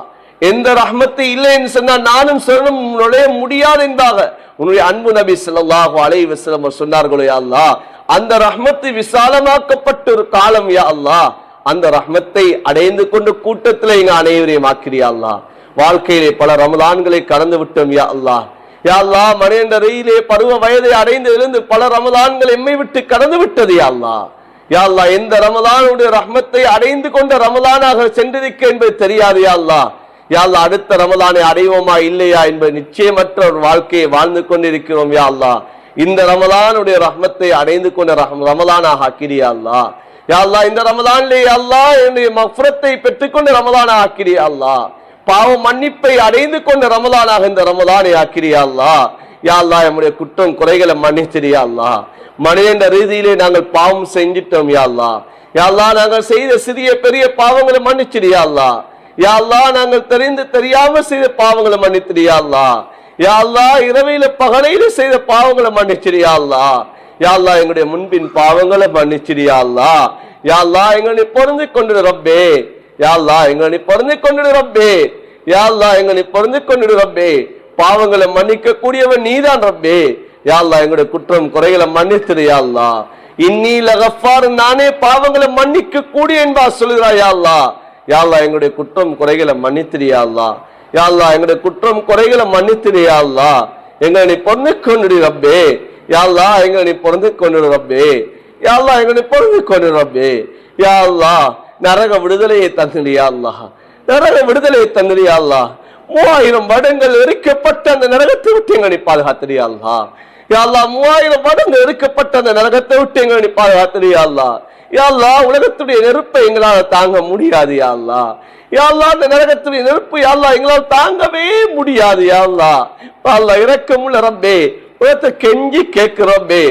எந்த ரஹ்மத்தை இல்லை என்று சொன்னால் நானும் சொல்லணும் நுழைய முடியாது என்பதாக உன்னுடைய அன்பு நபி ஸல்லல்லாஹு அலைஹி வஸல்லம் சொன்னார்களோ. யா அல்லாஹ், அந்த ரஹ்மத்தை விசாலமாக்கப்பட்ட ஒரு காலம். யா அல்லாஹ், அந்த ரஹ்மத்தை அடைந்து கொண்ட கூட்டத்தில் எங்க அனைவரையும் ஆக்கிறியா அல்லாஹ். வாழ்க்கையிலே பல ரமலான்களை கடந்து விட்டோம். யா அல்லாஹ், யா அல்லாஹ், மனிதரையிலே பருவ வயதை அடைந்து இருந்து பல ரமலான்கள் எம்மை விட்டு கடந்து விட்டது. யா அல்லாஹ், யா அல்லாஹ், எந்த ரமலானுடைய ரஹ்மத்தை அடைந்து கொண்ட ரமலானாக சென்றிருக்க என்பது தெரியாது. யா அல்லாஹ், யா அல்லாஹ், அடுத்த ரமலானை அடைவோமா இல்லையா என்பது நிச்சயமற்ற ஒரு வாழ்க்கையை வாழ்ந்து கொண்டிருக்கிறோம். யா அல்லாஹ், இந்த ரமலானுடைய ரஹ்மத்தை அடைந்து கொண்ட ரமலானாக ஆக்கிறியா அல்லாஹ். யா அல்லாஹ், இந்த ரமலானிலே யா அல்லாஹ் என்னுடைய மஃப்ரத்தை பெற்றுக்கொண்ட ரமலானாக ஆக்கிறியா அல்லாஹ். பாவ மன்னிப்பை அடைந்து கொண்ட ரமலானாக இந்த ரமலானை ஆக்கிறியா அல்லாஹ். யா அல்லாஹ், நம்முடைய குற்றம் குறைகளை மன்னிச்சிரியா அல்லாஹ். மனித ரீதியிலே நாங்கள் பாவம் செஞ்சிட்டோம். யா அல்லாஹ், யா அல்லாஹ், நாங்கள் செய்த சிறிய பெரிய பாவங்களை மன்னிச்சிரியா அல்லாஹ். யா அல்லாஹ், நாங்கள் தெரிந்து தெரியாம செய்த பாவங்களை மன்னித்திரியா அல்லாஹ். யா அல்லாஹ், இரவையில பகலையில செய்த பாவங்களை மன்னிச்சிரியா அல்லாஹ். யா அல்லாஹ், எங்களுடைய முன்பின் பாவங்களை மன்னிச்சிரியா அல்லாஹ். யா அல்லாஹ், எங்களை பொருந்தி கொண்டு ரப்பே. யா அல்லாஹ், எங்களை பொருந்தி கொண்டு ரப்பே. யா அல்லாஹ், எங்களை பொருந்தி கொண்டு ரப்பே. பாவங்களை மன்னிக்க கூடியவன் நீதான் ரப்பே. யா அல்லாஹ் எங்களுடைய குற்றம் குறைகளை மன்னித்திரு யா அல்லாஹ். இன்னி லகஃபார், நானே பாவங்களை மன்னிக்க கூடிய என்பா சொல்கிறாய் யா அல்லாஹ். யா அல்லாஹ் எங்களுடைய குற்றம் குறைகளை மன்னித்திரு யா அல்லாஹ். யா அல்லாஹ் எங்களுடைய குற்றம் குறைகளை மன்னித்திரு யா அல்லாஹ். எங்களை நீ பொருந்து கொண்டு ரப்பே. யா அல்லாஹ் எங்களை நீ பொருந்து கொண்டு ரப்பே. யா அல்லாஹ் எங்களை பொருந்து கொண்டு ரப்பே. யா அல்லாஹ் நரக விடுதலையை தந்துடு யா அல்லாஹ். நரக விடுதலையை தந்துடு யா அல்லாஹ். 3000 வருடங்கள் எரிக்கப்பட்ட அந்த நரகத்தை விட்டு எங்களை நீ பாதுகாத்துடு யா அல்லாஹ். யா அல்லாஹ் 3000 வருடங்கள் எரிக்கப்பட்ட அந்த நரகத்தை விட்டு எங்களை நீ பாதுகாத்துடு யா அல்லாஹ். யா அல்லாஹ் உலகத்துடைய நெருப்பை எங்களால் தாங்க முடியாது யா அல்லாஹ். யா அல்லாஹ் அந்த நரகத்துடைய நெருப்பு யா அல்லாஹ் எங்களால் தாங்கவே முடியாது யா அல்லாஹ். அல்லாஹ் இரக்கமுள்ள ரப்பே, உலகத்தை கெஞ்சி கேட்கிறோம்பே,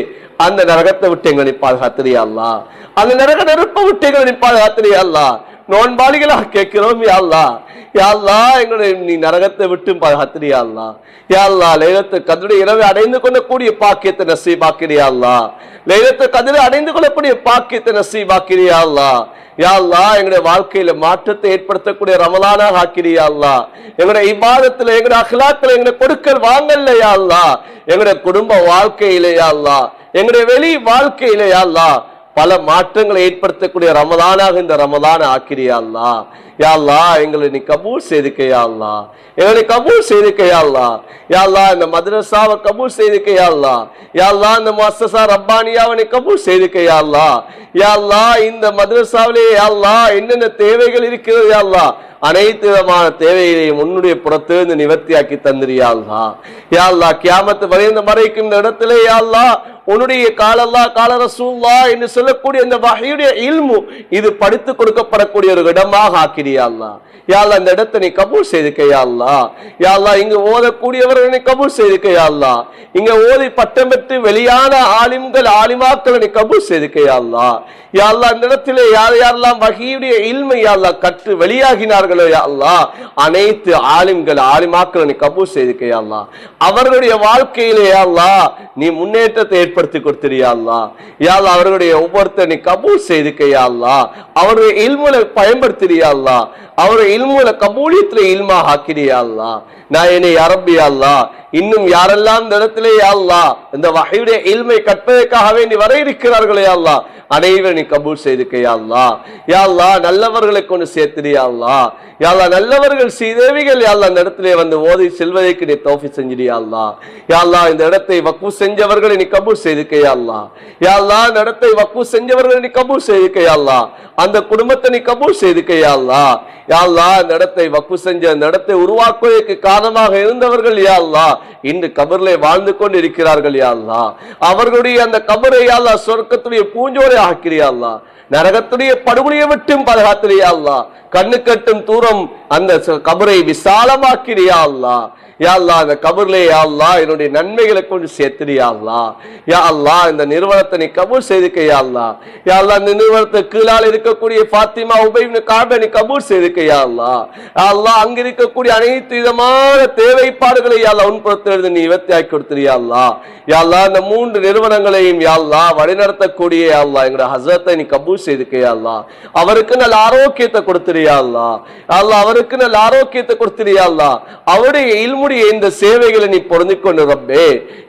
அந்த நரகத்தை விட்டு எங்களை பாதுகாத்துடு யா அல்லாஹ். அந்த நரக நெருப்பை விட்டு எங்களை பாதுகாத்துடு யா அல்லாஹ். நோன்பாளிகளாக கேட்கிறோம் யா அல்லாஹ். யா அல்லாஹ் எங்களை நீ நரகத்தை விட்டு பாதுகாத்துடு யா அல்லாஹ். யா அல்லாஹ் லைலத்துல் கத்ருடைய இரவை அடைந்து கொள்ளக்கூடிய பாக்கியத்தை நசீபாக்கிடு யா அல்லாஹ். லைலத்துல் கத்ரை அடைந்து கொள்ளக்கூடிய பாக்கியத்தை நசீபாக்கிடு யா அல்லாஹ். யா அல்லாஹ் எங்களுடைய வாழ்க்கையில மாற்றத்தை ஏற்படுத்தக்கூடிய ரமலானாக ஆக்கிடு யா அல்லாஹ். எங்களுடைய இபாதத்துல, எங்களுடைய அக்லாத்துல, எங்களுடைய கொடுக்கல் வாங்கல்ல யா அல்லாஹ். எங்களுடைய குடும்ப வாழ்க்கையில யா அல்லாஹ், எங்களுடைய வெளி வாழ்க்கையில யா அல்லாஹ் பல மாற்றங்களை ஏற்படுத்தக்கூடிய ரமலானாக இந்த ரமலான ஆக்கிறியா அல்லாஹ். யா அல்லாஹ் எங்களை நீ கபூல் செய்துக்க யா அல்லாஹ். எங்களை கபூல் செய்துக்க யா அல்லாஹ். யா அல்லாஹ் இந்த மദ്രസാவை கபூல் செய்துக்க யா அல்லாஹ். யா அல்லாஹ் இந்த முஅஸ்ஸஸா ரப்பானியாவை நீ கபூல் செய்துக்க யா அல்லாஹ். யா அல்லாஹ் இந்த மദ്രസാவிலே யா அல்லாஹ் என்னென்ன தேவைகள் இருக்கிறது யா அல்லாஹ், அனைத்து விதமான தேவைகளையும் உன்னுடைய புறத்திலிருந்து நிவர்த்தியாக்கி தந்திரியா அல்லாஹ். யா அல்லாஹ் கியாமத்து வரைக்கும் இந்த இடத்திலே யா அல்லாஹ் உன்னுடைய கால அல்லாஹ் கால ரசூலுல்லாஹ் என்று சொல்லக்கூடிய இந்த வஹீயுடைய இல்மு இது படித்து கொடுக்கப்படக்கூடிய ஒரு இடமாக ஆக்கிறியா அல்லாஹ். யா அல்லாஹ் இந்த இடத்தை நீ கபூல் செய்துக்க யா அல்லாஹ். யா அல்லாஹ் இங்கு ஓதக்கூடியவர்களை நீ கபூல் செய்துக்க யா அல்லாஹ். இங்க ஓதி பட்டம் பெற்று வெளியான ஆலிம்கள் ஆலிமாக்களை நீ கபூல் செய்துக்க யா அல்லாஹ். யா அல்லாஹ் இந்த இடத்திலே யார் யாரெல்லாம் வஹீயுடைய இல்மை யா அல்லாஹ் கற்று வெளியாகினார்களோ யா அல்லாஹ், அனைத்து ஆலிம்கள் ஆலிமாக்களை நீ கபூல் செய்துக்க யா அல்லாஹ். அவர்களுடைய வாழ்க்கையிலே யா அல்லாஹ் நீ முன்னேற்றத்தை ஏற்படுத்தி கொடுத்தியா அல்லாஹ். யா அல்லாஹ் அவர்களுடைய ஒவ்வொருத்தர் நீ கபூல் செய்துக்க யா அல்லாஹ். அவருடைய இல்முல பயன்படுத்தியா அல்லாஹ். அவருடைய இல்முல கபூலியத்துல இல்மாக ஆக்கிறியா அல்லாஹ். நான் என்னை அரபி அல்லாஹ் இன்னும் யாரெல்லாம் இந்த இடத்திலே யா அல்லாஹ் இந்த வஹீயுடைய இல்மை கற்பதற்காக வேண்டி வர இருக்கிறார்களே யா அல்லாஹ், அனைவரும் நீ கபூல் செய்துக்க யா அல்லாஹ். யா அல்லாஹ் நல்லவர்களை கொண்டு சேர்த்துறியா அல்லாஹ். யா அல்லாஹ் நல்லவர்கள் சீதேவிகள் யா அல்லாஹ் இந்த இடத்திலே வந்து ஓதி செல்வதற்கு நீ தௌஃபீக் செஞ்சிடியா அல்லாஹ். யா அல்லாஹ் இந்த இடத்தை வக்ஃப் செஞ்சவர்களை நீ கபூல் செய்துக்க யா அல்லாஹ். யா அல்லாஹ் இந்த இடத்தை வக்ஃப் செஞ்சவர்களை நீ கபூல் செய்துக்க யா அல்லாஹ். அந்த குடும்பத்தை நீ கபூல் செய்துக்க யா அல்லாஹ். யா அல்லாஹ் இந்த இடத்தை வக்ஃப் செஞ்ச இந்த இடத்தை உருவாக்குவதற்கு காரணமாக இருந்தவர்கள் யா அல்லாஹ் இன்று கபரிலே வாழ்ந்து கொண்டு இருக்கிறார்கள் யா அல்லாஹ். அவர்களுடைய அந்த கபரை யா அல்லாஹ் சொர்க்கத்துடைய பூஞ்சோரை ஆக்கிறியா அல்லாஹ். நரகத்துடைய படுகொலையை விட்டும் பாதுகாத்திரியா அல்லாஹ். கண்ணு கட்டும் தூரம் அந்த கபரை விசாலமாக்கிறியா அல்லாஹ். யா அல்லாஹ் இந்த கபர்லே யா அல்லாஹ் என்னுடைய நன்மைகளை கொண்டு சேர்த்துறியா அல்லாஹ். யா அல்லாஹ் இந்த நிறுவனத்தை நீ கபூல் செய்துக்க யா அல்லாஹ். யா அல்லாஹ் இந்த நிறுவனத்துக்கு கீழால் இருக்கக்கூடிய ஃபாத்திமா உபை இப்னு கஅபை நீ கபூல் செய்துக்க யா அல்லாஹ். யா அல்லாஹ் அங்க இருக்கக்கூடிய அனைத்து விதமான தேவைப்பாடுகளை யா அல்லாஹ் உன் புறத்திலிருந்து நீ நிவர்த்தியாக்கி கொடுத்திரியா அல்லாஹ். யா அல்லாஹ் இந்த 3 நிறுவனங்களையும் யா அல்லாஹ் வழிநடத்தக்கூடிய யா அல்லாஹ் எங்களுடைய ஹஸரத்தை நீ கபூல் செய்துக்க யா அல்லாஹ். அவருக்கு நல்ல ஆரோக்கியத்தை கொடுத்திரியா அல்லாஹ். யா அல்லாஹ் அவருக்கு நல்ல ஆரோக்கியத்தை கொடுத்திரியா அல்லாஹ். அவருடைய இல்முடைய இந்த சேவைகளை நீ பொருந்திக் கொண்டு ரப்பே.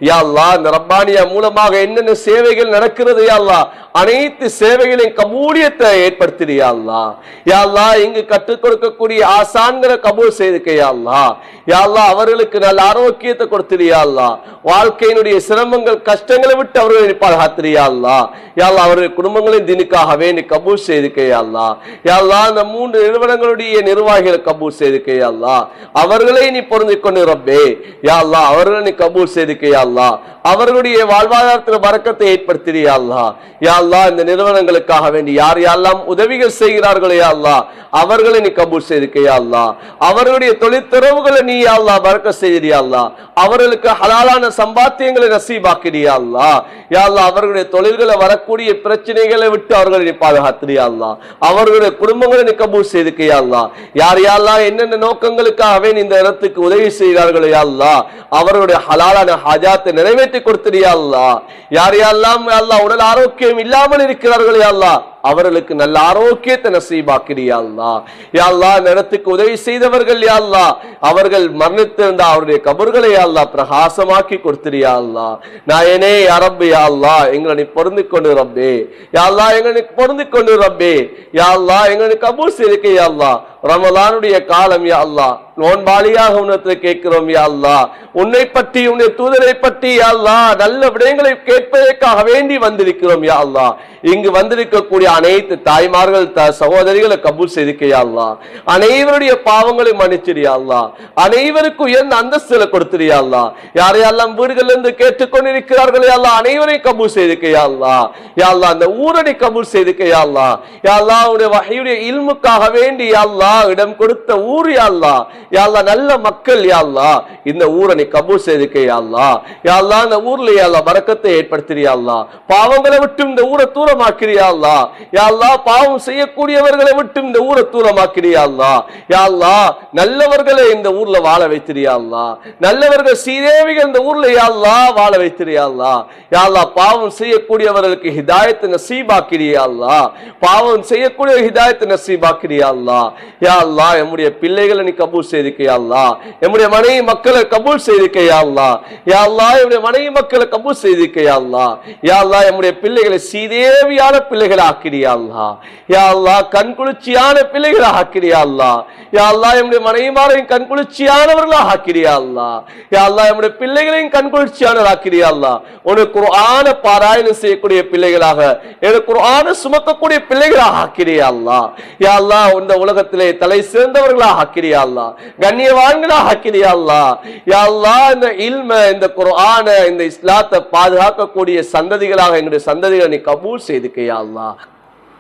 யா அல்லாஹ் இந்த ரப்பானியா மூலமாக என்னென்ன சேவைகள் நடக்கிறது யா அல்லாஹ், அனைத்து சேவைகளின் கபூலியத்தை ஏற்படுத்தியா அல்லாஹ். யா அல்லாஹ் இங்கு கற்றுக் கொடுக்கக்கூடிய ஆசான்களை கபூல் செய்துக்க யா அல்லாஹ். யா அல்லாஹ் அவர்களுக்கு நல்ல ஆரோக்கியத்தை கொடுத்தியா அல்லாஹ். வாழ்க்கையினுடைய சிரமங்கள் கஷ்டங்களை விட்டு அவர்களை பாதுகாத்திரியா அல்லாஹ். யா அல்லாஹ் அவருடைய குடும்பங்களின் தினுக்காக வேண்டி கபூல் செய்துக்க யா அல்லாஹ். யா அல்லாஹ் இந்த 3 நிறுவனங்களுடைய நிர்வாகிகளை கபூல் செய்துக்க யா அல்லாஹ். அவர்களை நீ பொருந்திக் கொண்டு ரப்பே. யா அல்லாஹ் அவர்களை நீ கபூல் செய்துக்க யா அல்லாஹ். அவர்களுடைய வாழ்வாதாரத்தில் பரக்கத்தை ஏற்படுத்தியா அல்லாஹ். யா அல்லாஹ் இந்த நிறுவனங்களுக்காக வேண்டி யார் யாரெல்லாம் உதவிகள் செய்கிறார்களோ யா அல்லாஹ் அவர்களை நீ கபூல் செய்துக்க யா அல்லாஹ். அவர்களுடைய தொழிற்துறவுகளை நீ யா அல்லாஹ் பரக்கத் செய்தியா அல்லாஹ். அவர்களுக்கு ஹலாலான சம்பாத்தியங்களை நசீபாக்கிறியா அல்லாஹ். யா அல்லாஹ் அவர்களுடைய தொழில்களை வரக்கூடிய பிரச்சனைகளை விட்டு அவர்களை நீ பாதுகாத்திரியா அல்லாஹ். அவர்களுடைய குடும்பங்களை நீ கபூல் செய்துக்க யா அல்லாஹ். யார் யாரெல்லாம் என்னென்ன நோக்கங்களுக்காகவே இந்த இடத்துக்கு உதவி செய்கிறார்களோ யா அல்லாஹ் அவர்களுடைய ஹலாலான ஹாஜாத்தை நிறைவேற்றி கொடுத்திரியா அல்லாஹ். யார் யாரெல்லாம் யா அல்லாஹ் உடல் ஆரோக்கியம் இல்லாமல் இருக்கிறார்களோ யா அல்லாஹ் அவர்களுக்கு நல்ல ஆரோக்கியத்தை நசீபாக்கிறியா அல்லாஹ். யா அல்லாஹ் இந்த இடத்துக்கு உதவி செய்தவர்கள் யா அல்லாஹ் அவர்கள் மரணித்திருந்த அவருடைய கபர்களை யா அல்லாஹ் பிரகாசமாக்கி கொடுத்திரியா அல்லாஹ். நாயனே யா ரப்பி யா அல்லாஹ் எங்களை பொருந்தி கொண்டு ரப்பே, யா அல்லாஹ் எங்களை பொருந்தி கொண்டு ரப்பே, யா அல்லாஹ் எங்களை கபூல் செய்திருக்க யா அல்லாஹ். ரமலானுடைய காலம் யா அல்லாஹ் நோன்பாளியாக உன்னத்தை கேட்கிறோம் யா அல்லாஹ். உன்னை பற்றி உன்னை தூதரை பற்றி யா அல்லாஹ் நல்ல விடயங்களை கேட்பதற்காக வேண்டி வந்திருக்கிறோம் யா அல்லாஹ். இங்கு வந்திருக்கக்கூடிய அனைத்து தாய்மார்கள் சகோதரிகளை கபூல் செய்திருக்க யா அல்லாஹ். அனைவருடைய பாவங்களை மன்னிச்சிரியா அல்லாஹ். அனைவருக்கும் உயர்ந்த அந்தஸ்துல கொடுத்திரியா அல்லாஹ். யாரையெல்லாம் வீடுகள் இருந்து கேட்டுக்கொண்டிருக்கிறார்கள் யா அல்லாஹ் அனைவரையும் கபூல் செய்திருக்க யா அல்லாஹ். யா அல்லாஹ் அந்த ஊரனை கபூல் செய்திருக்க யா அல்லாஹ். யா அல்லாஹ் உன்னுடைய வஹீயுடைய இல்முக்காக வேண்டி யா அல்லாஹ் இடம் கொடுத்த ஊர் யா அல்லாஹ். யா அல்லாஹ் நல்ல மக்கள் யா அல்லாஹ் இந்த ஊரனை கபூல் செய்திருக்க யா அல்லாஹ். யா அல்லாஹ் இந்த ஊர்ல யா அல்லாஹ் பரக்கத்தை ஏற்படுத்தியா அல்லாஹ். பாவங்களை விட்டு இந்த ஊரை தூரமாக்கிறியா அல்லாஹ். யா அல்லாஹ் பாவம் செய்யக்கூடியவர்களை விட்டு இந்த ஊரை தூரமாக்கிறியா அல்லாஹ். யா அல்லாஹ் நல்லவர்களை இந்த ஊர்ல வாழ வைத்திரியா அல்லாஹ். நல்லவர்கள் சீதேவிகள் இந்த ஊர்ல யா அல்லாஹ் வாழ வைத்திரியா அல்லாஹ். யா அல்லாஹ் பாவம் செய்யக்கூடியவர்களுக்கு ஹிதாயத்தை நசீபாக்கிறியா அல்லாஹ். பாவம் செய்யக்கூடிய ஹிதாயத்தை நசீபாக்கிறியா அல்லாஹ். யா அல்லாஹ் நம்முடைய பிள்ளைகளை நீ கபூல் செய்திருக்க யா அல்லாஹ். நம்முடைய மனைவி மக்களை கபூல் செய்திருக்க யா அல்லாஹ். யா அல்லாஹ் நம்முடைய மனைவி மக்களை கபூல் செய்திருக்க யா அல்லாஹ். யா அல்லாஹ் நம்முடைய பிள்ளைகளை சீதேவியான பிள்ளைகளை ஆக்கிறியா அல்லாஹ். யா அல்லாஹ் கண்குளிர்ச்சியான பிள்ளைகளை ஆக்கிறியா அல்லாஹ். யா அல்லாஹ் நம்முடைய மனைவிமாரையும் கண்குளிர்ச்சியானவர்களாக ஆக்கிறியா அல்லாஹ். யா அல்லாஹ் நம்முடைய பிள்ளைகளையும் கண்குளிர்ச்சியானவர் ஆக்கிறியா அல்லாஹ். உனக்கு குர்ஆன பாராயணம் செய்யக்கூடிய பிள்ளைகளாக, எனக்கு குர்ஆன சுமக்கக்கூடிய பிள்ளைகளாக ஆக்கிறியா அல்லாஹ். யா அல்லாஹ் இந்த உலகத்திலே தலை சிறந்தவர்களாக ஆக்கிறியா அல்லாஹ். கண்ணியவான்களாக ஆக்கிறியா அல்லாஹ். யா அல்லாஹ் இந்த இல்ம இந்த குர்ஆன இந்த இஸ்லாத்தை பாதுகாக்கக்கூடிய சந்ததிகளாக எங்களுடைய சந்ததிகளை நீ கபூல் செய்துக்க யா அல்லாஹ்.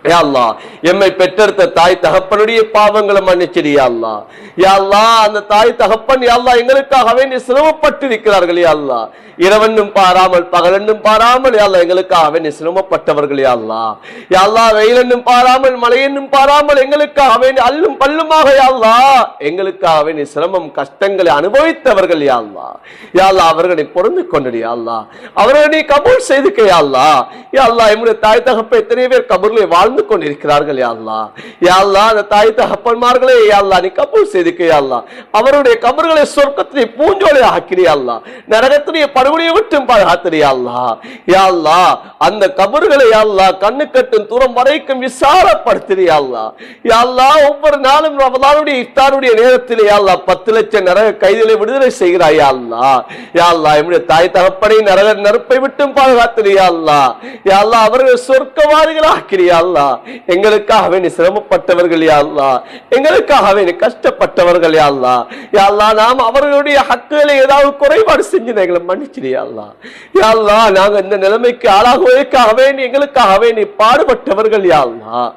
யா அல்லாஹ் எம்மை பெற்றெடுத்த தாய் தகப்பனுடைய பாவங்களை மன்னிச்சிரியா அல்லாஹ். யா அல்லாஹ் அந்த தாய் தகப்பன் யா அல்லாஹ் எங்களுக்காகவே நீ சிரமப்பட்டிருக்கிறார்கள் யா அல்லாஹ். இரவென்னும் பாராமல் பகலென்னும் பாராமல் யா அல்லாஹ் எங்களுக்காகவே நீ சிரமப்பட்டவர்கள் யா அல்லாஹ். யா அல்லாஹ் வெயிலென்னும் பாராமல் மழையென்னும் பாராமல் எங்களுக்காகவே நீ அல்லும் பல்லுமாக யா அல்லாஹ் எங்களுக்காகவே நீ சிரமம் கஷ்டங்களை அனுபவித்தவர்கள் யா அல்லாஹ். யா அல்லாஹ் அவர்களை பொருந்து கொண்டு யா அல்லாஹ் அவர்களை நீ கபூல் செய்துக்க யா அல்லாஹ். யா அல்லாஹ் எம்முடைய தாய் தகப்ப எத்தனை பேர் கபூர்ல வாழ்ந்து கொண்டிருக்கிறார்கள் யா அல்லாஹ். யா அல்லாஹ் அந்த தாய் தகப்பன்மார்களே யா அல்லாஹ் நீ கபூல் செய்துக்க யா அல்லாஹ். அவருடைய கபர்களை சொர்க்கத்திலே பூஞ்சோலை ஆக்கிறியா அல்லாஹ். நரகத்திலே படுகொலையை விட்டும் பாதுகாத்திரியா அல்லாஹ். யா அல்லாஹ் அந்த கபர்களை யா அல்லாஹ் கண்ணு கட்டும் தூரம் வரைக்கும் விசாலப்படுத்திரியா அல்லாஹ். யா அல்லாஹ் ஒவ்வொரு நாளும் ரமலானுடைய இஃப்தாருடைய நேரத்திலே யா அல்லாஹ் 10 லட்சம் நரக கைதிகளை விடுதலை செய்கிறாய் யா அல்லாஹ். யா அல்லாஹ் நம்முடைய தாய் தகப்பனை நரக நெருப்பை விட்டும் பாதுகாத்திரியா அல்லாஹ். யா அல்லாஹ் அவர்கள் சொர்க்கவாதிகள் ஆக்கிறியா அல்லாஹ். எங்களுக்காகவே நீ சிரமப்பட்டவர்கள் யா அல்லாஹ். எங்களுக்காகவே நீ கஷ்டப்பட்டவர்கள் யா அல்லாஹ். யா அல்லாஹ் நாம் அவர்களுடைய ஹக்குகளை ஏதாவது குறைபாடு செஞ்சு எங்களை மன்னிச்சிரியா அல்லாஹ். யா அல்லாஹ் நாங்க இந்த நிலைமைக்கு ஆளாகுவதற்காகவே நீ எங்களுக்காகவே நீ பாடுபட்டவர்கள் யா அல்லாஹ்.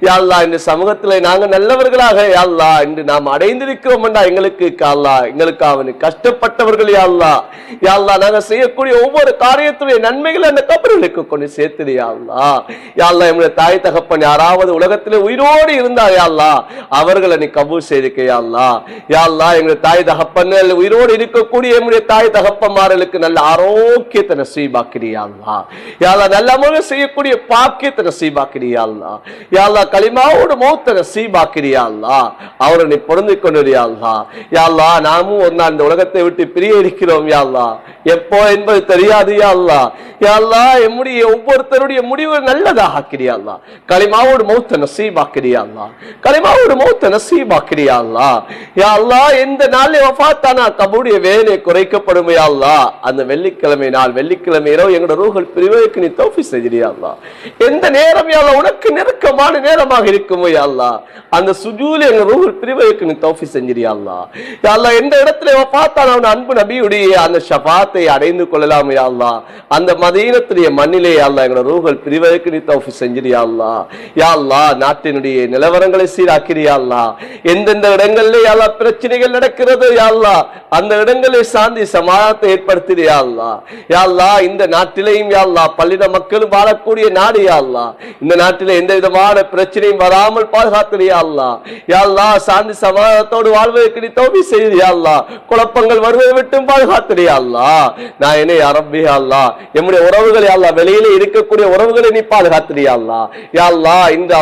யா அல்லாஹ் இந்த சமூகத்தில் நாங்க நல்லவர்களாக யா அல்லாஹ் இன்று நாம் அடைந்திருக்கிறோம் எங்களுக்கு அல்லாஹ் எங்களுக்காக நீ கஷ்டப்பட்டவர்கள் யா அல்லாஹ். யா அல்லாஹ் நாங்க செய்யக்கூடிய ஒவ்வொரு காரியத்துடைய நன்மைகளை அந்த கபர்களுக்கு கொண்டு சேர்த்துறியா அல்லாஹ். யா அல்லாஹ் நம்முடைய தாய் தகப்பன் யாராவது உலகத்திலே உயிரோடு இருந்தா யா அல்லாஹ் அவர்களை நீ கபூல் செய்துக்க யா அல்லாஹ். யா அல்லாஹ் எங்களுடைய தாய் தகப்பன்கள் உயிரோடு இருக்கக்கூடிய நம்முடைய தாய் தகப்பன்மார்களுக்கு நல்ல ஆரோக்கியத்தை நசீபாக்கிறியா அல்லாஹ். யா அல்லாஹ் நல்ல அமல்கள் செய்யக்கூடிய பாக்கியத்தை நசீபாக்கிறியா அல்லாஹ். யா அல்லாஹ் கலிமாவோடு மௌத்தை நசீபாக்கிறியா அல்லாஹ். அவரை நீ பொருந்தி கொண்டியா அல்லாஹ். யா அல்லாஹ் நாமும் ஒரு நாள் இந்த உலகத்தை விட்டு பிரிய இருக்கிறோம் யா அல்லாஹ். எப்போ என்பது தெரியாது யா அல்லாஹ். யா அல்லாஹ் நம்முடைய ஒவ்வொருத்தருடைய முடிவு நல்லதாக ஆக்கிறியா அல்லாஹ். கலிமாவோடு மௌத்தை நசீபாக்கிறியா அல்லாஹ். கலிமாவோடு மௌத்தை நசீபாக்கிறியா அல்லாஹ். யா அல்லாஹ் எந்த நாளிலே வஃபாத்தானா கபருடைய வேலை குறைக்கப்படும் யா அல்லாஹ். அந்த வெள்ளிக்கிழமை நாள் வெள்ளிக்கிழமை இரவு எங்களுடைய ரூஹல் பிரிவதற்கு நீ தௌஃபீக் செய்தியா அல்லாஹ். எந்த நேரம் யா அல்லாஹ் உனக்கு நெருக்கமான நேரமாக இருக்குமோ யா அல்லாஹ் அந்த சுஜூதிலே எங்க ரூஹல் பிரிவதற்கு நீ தௌஃபீக் செஞ்சியா அல்லாஹ். யா அல்லாஹ் எந்த இடத்திலே வஃபாத்தானா அவன் அன்பு நபியுடைய அந்த ஷஃபாத்தை அடைந்து கொள்ளலாம் யா அல்லாஹ். அந்த மதீனத்துடைய மண்ணிலே யா அல்லாஹ் எங்களுடைய ரூஹல் பிரிவதற்கு நீ தௌஃபீக் செஞ்சியா அல்லாஹ். யா அல்லாஹ் நாட்டினுடைய நிலவரங்களை சீராக்கிறியா அல்லாஹ். எந்தெந்த இடங்களிலே யா அல்லாஹ் பிரச்சனைகள் நடக்கிறது யா அல்லாஹ் அந்த இடங்களில் சாந்தி சமாதானத்தை ஏற்படுத்தியா அல்லாஹ். யா அல்லாஹ் இந்த நாட்டிலேயும் யா அல்லாஹ் பல்லின மக்களும் வாழக்கூடிய நாடு யா அல்லாஹ். இந்த நாட்டிலே எந்த விதமான பிரச்சனையும் வராமல் பாதுகாத்தியா அல்லாஹ். யா அல்லாஹ் சாந்தி சமாதானத்தோடு வாழ்வதற்கு நீ தௌஃபீக் செய்தியா அல்லாஹ். குழப்பங்கள் வருவதை விட்டும் பாதுகாத்தியா அல்லாஹ். நான் என்ன யா ரப்பி யா அல்லாஹ் நம்முடைய உறவுகள் யா அல்லாஹ் வெளியிலே இருக்கக்கூடிய உறவுகளை நீ பாதுகாத்தியா அல்லாஹ். யா அல்லாஹ் இன்று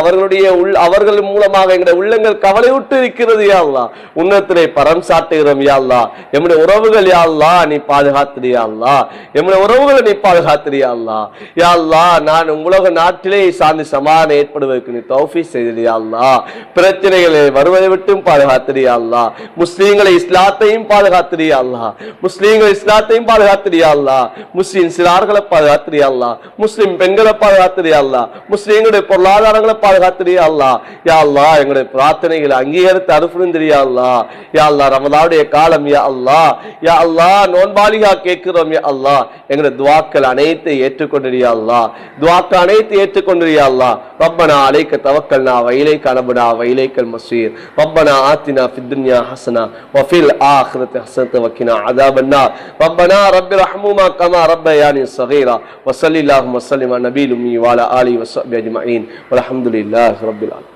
அவர்கள் மூலமாக எங்களுடைய உள்ளங்கள் கவலை விட்டு இருக்கிறது யா அல்லாஹ். உன்னத்திலே பரம் சாட்டுகிறோம் யா அல்லாஹ். எம்முடைய உறவுகள் யா அல்லாஹ் நீ பாதுகாத்திரியா அல்லாஹ். எம்முடைய உறவுகளை நீ பாதுகாத்திரியா அல்லாஹ். யா அல்லாஹ் நான் உலக நாட்டிலே சாந்தி சமாதானம் ஏற்படுவதற்கு நீ தௌஃபீக் செய்தியா அல்லாஹ். பிரச்சனைகளை வருவதை விட்டும் பாதுகாத்திரியா அல்லாஹ். முஸ்லீம்களை இஸ்லாத்தையும் பாதுகாத்திரியா அல்லாஹ். முஸ்லீம்கள் இஸ்லாத்தையும் பாதுகாத்திரியா அல்லாஹ். முஸ்லிம் சிறார்களை பாதுகாத்திரியா அல்லாஹ். முஸ்லிம் பெண்களை பாதுகாத்திரியா அல்லாஹ். முஸ்லீம்களுடைய பொருளாதாரங்களை பாதுகாத்திரியா அல்லாஹ். யா அல்லாஹ் எங்களுடைய பிரார்த்தனைகளை அங்கீகரித்து அனுப்புந்திரியா அல்லாஹ். யா அல்லாஹ் ரமலானுடைய காலம் யா அல்லாஹ். யா அல்லாஹ் நோன்பாளிகா கேட்கிறோம் யா அல்லாஹ். எங்களுடைய துஆக்கள் அனைத்தை ஏற்றுக்கொண்டிரியா அல்லாஹ். துஆக்கள் அனைத்தை ஏற்றுக்கொண்டிரியா அல்லாஹ். ரப்பனா அலைக்க தவக்கல்னா வ இலைக்க அனபனா வ இலைக்கல் மஸீர். ரப்பனா ஆத்தினா ஃபித் துன்யா ஹஸனா வ ஃபில் ஆখিরাতি ஹஸனத வ கினா அஸாபன்னார். ரப்பனா ரப்பி ரஹ்முமா கமா ரப்பயானி ஸகீரா. வ ஸல்லல்லாஹு வ ஸல்லிம் அலா நபியில் உம்மி வ அலா ஆலிஹி வ ஸஹ்பிஹி அஜ்மஈன். வல்ஹம்துலில்லாஹி ரப்பில் ஆலமீன்.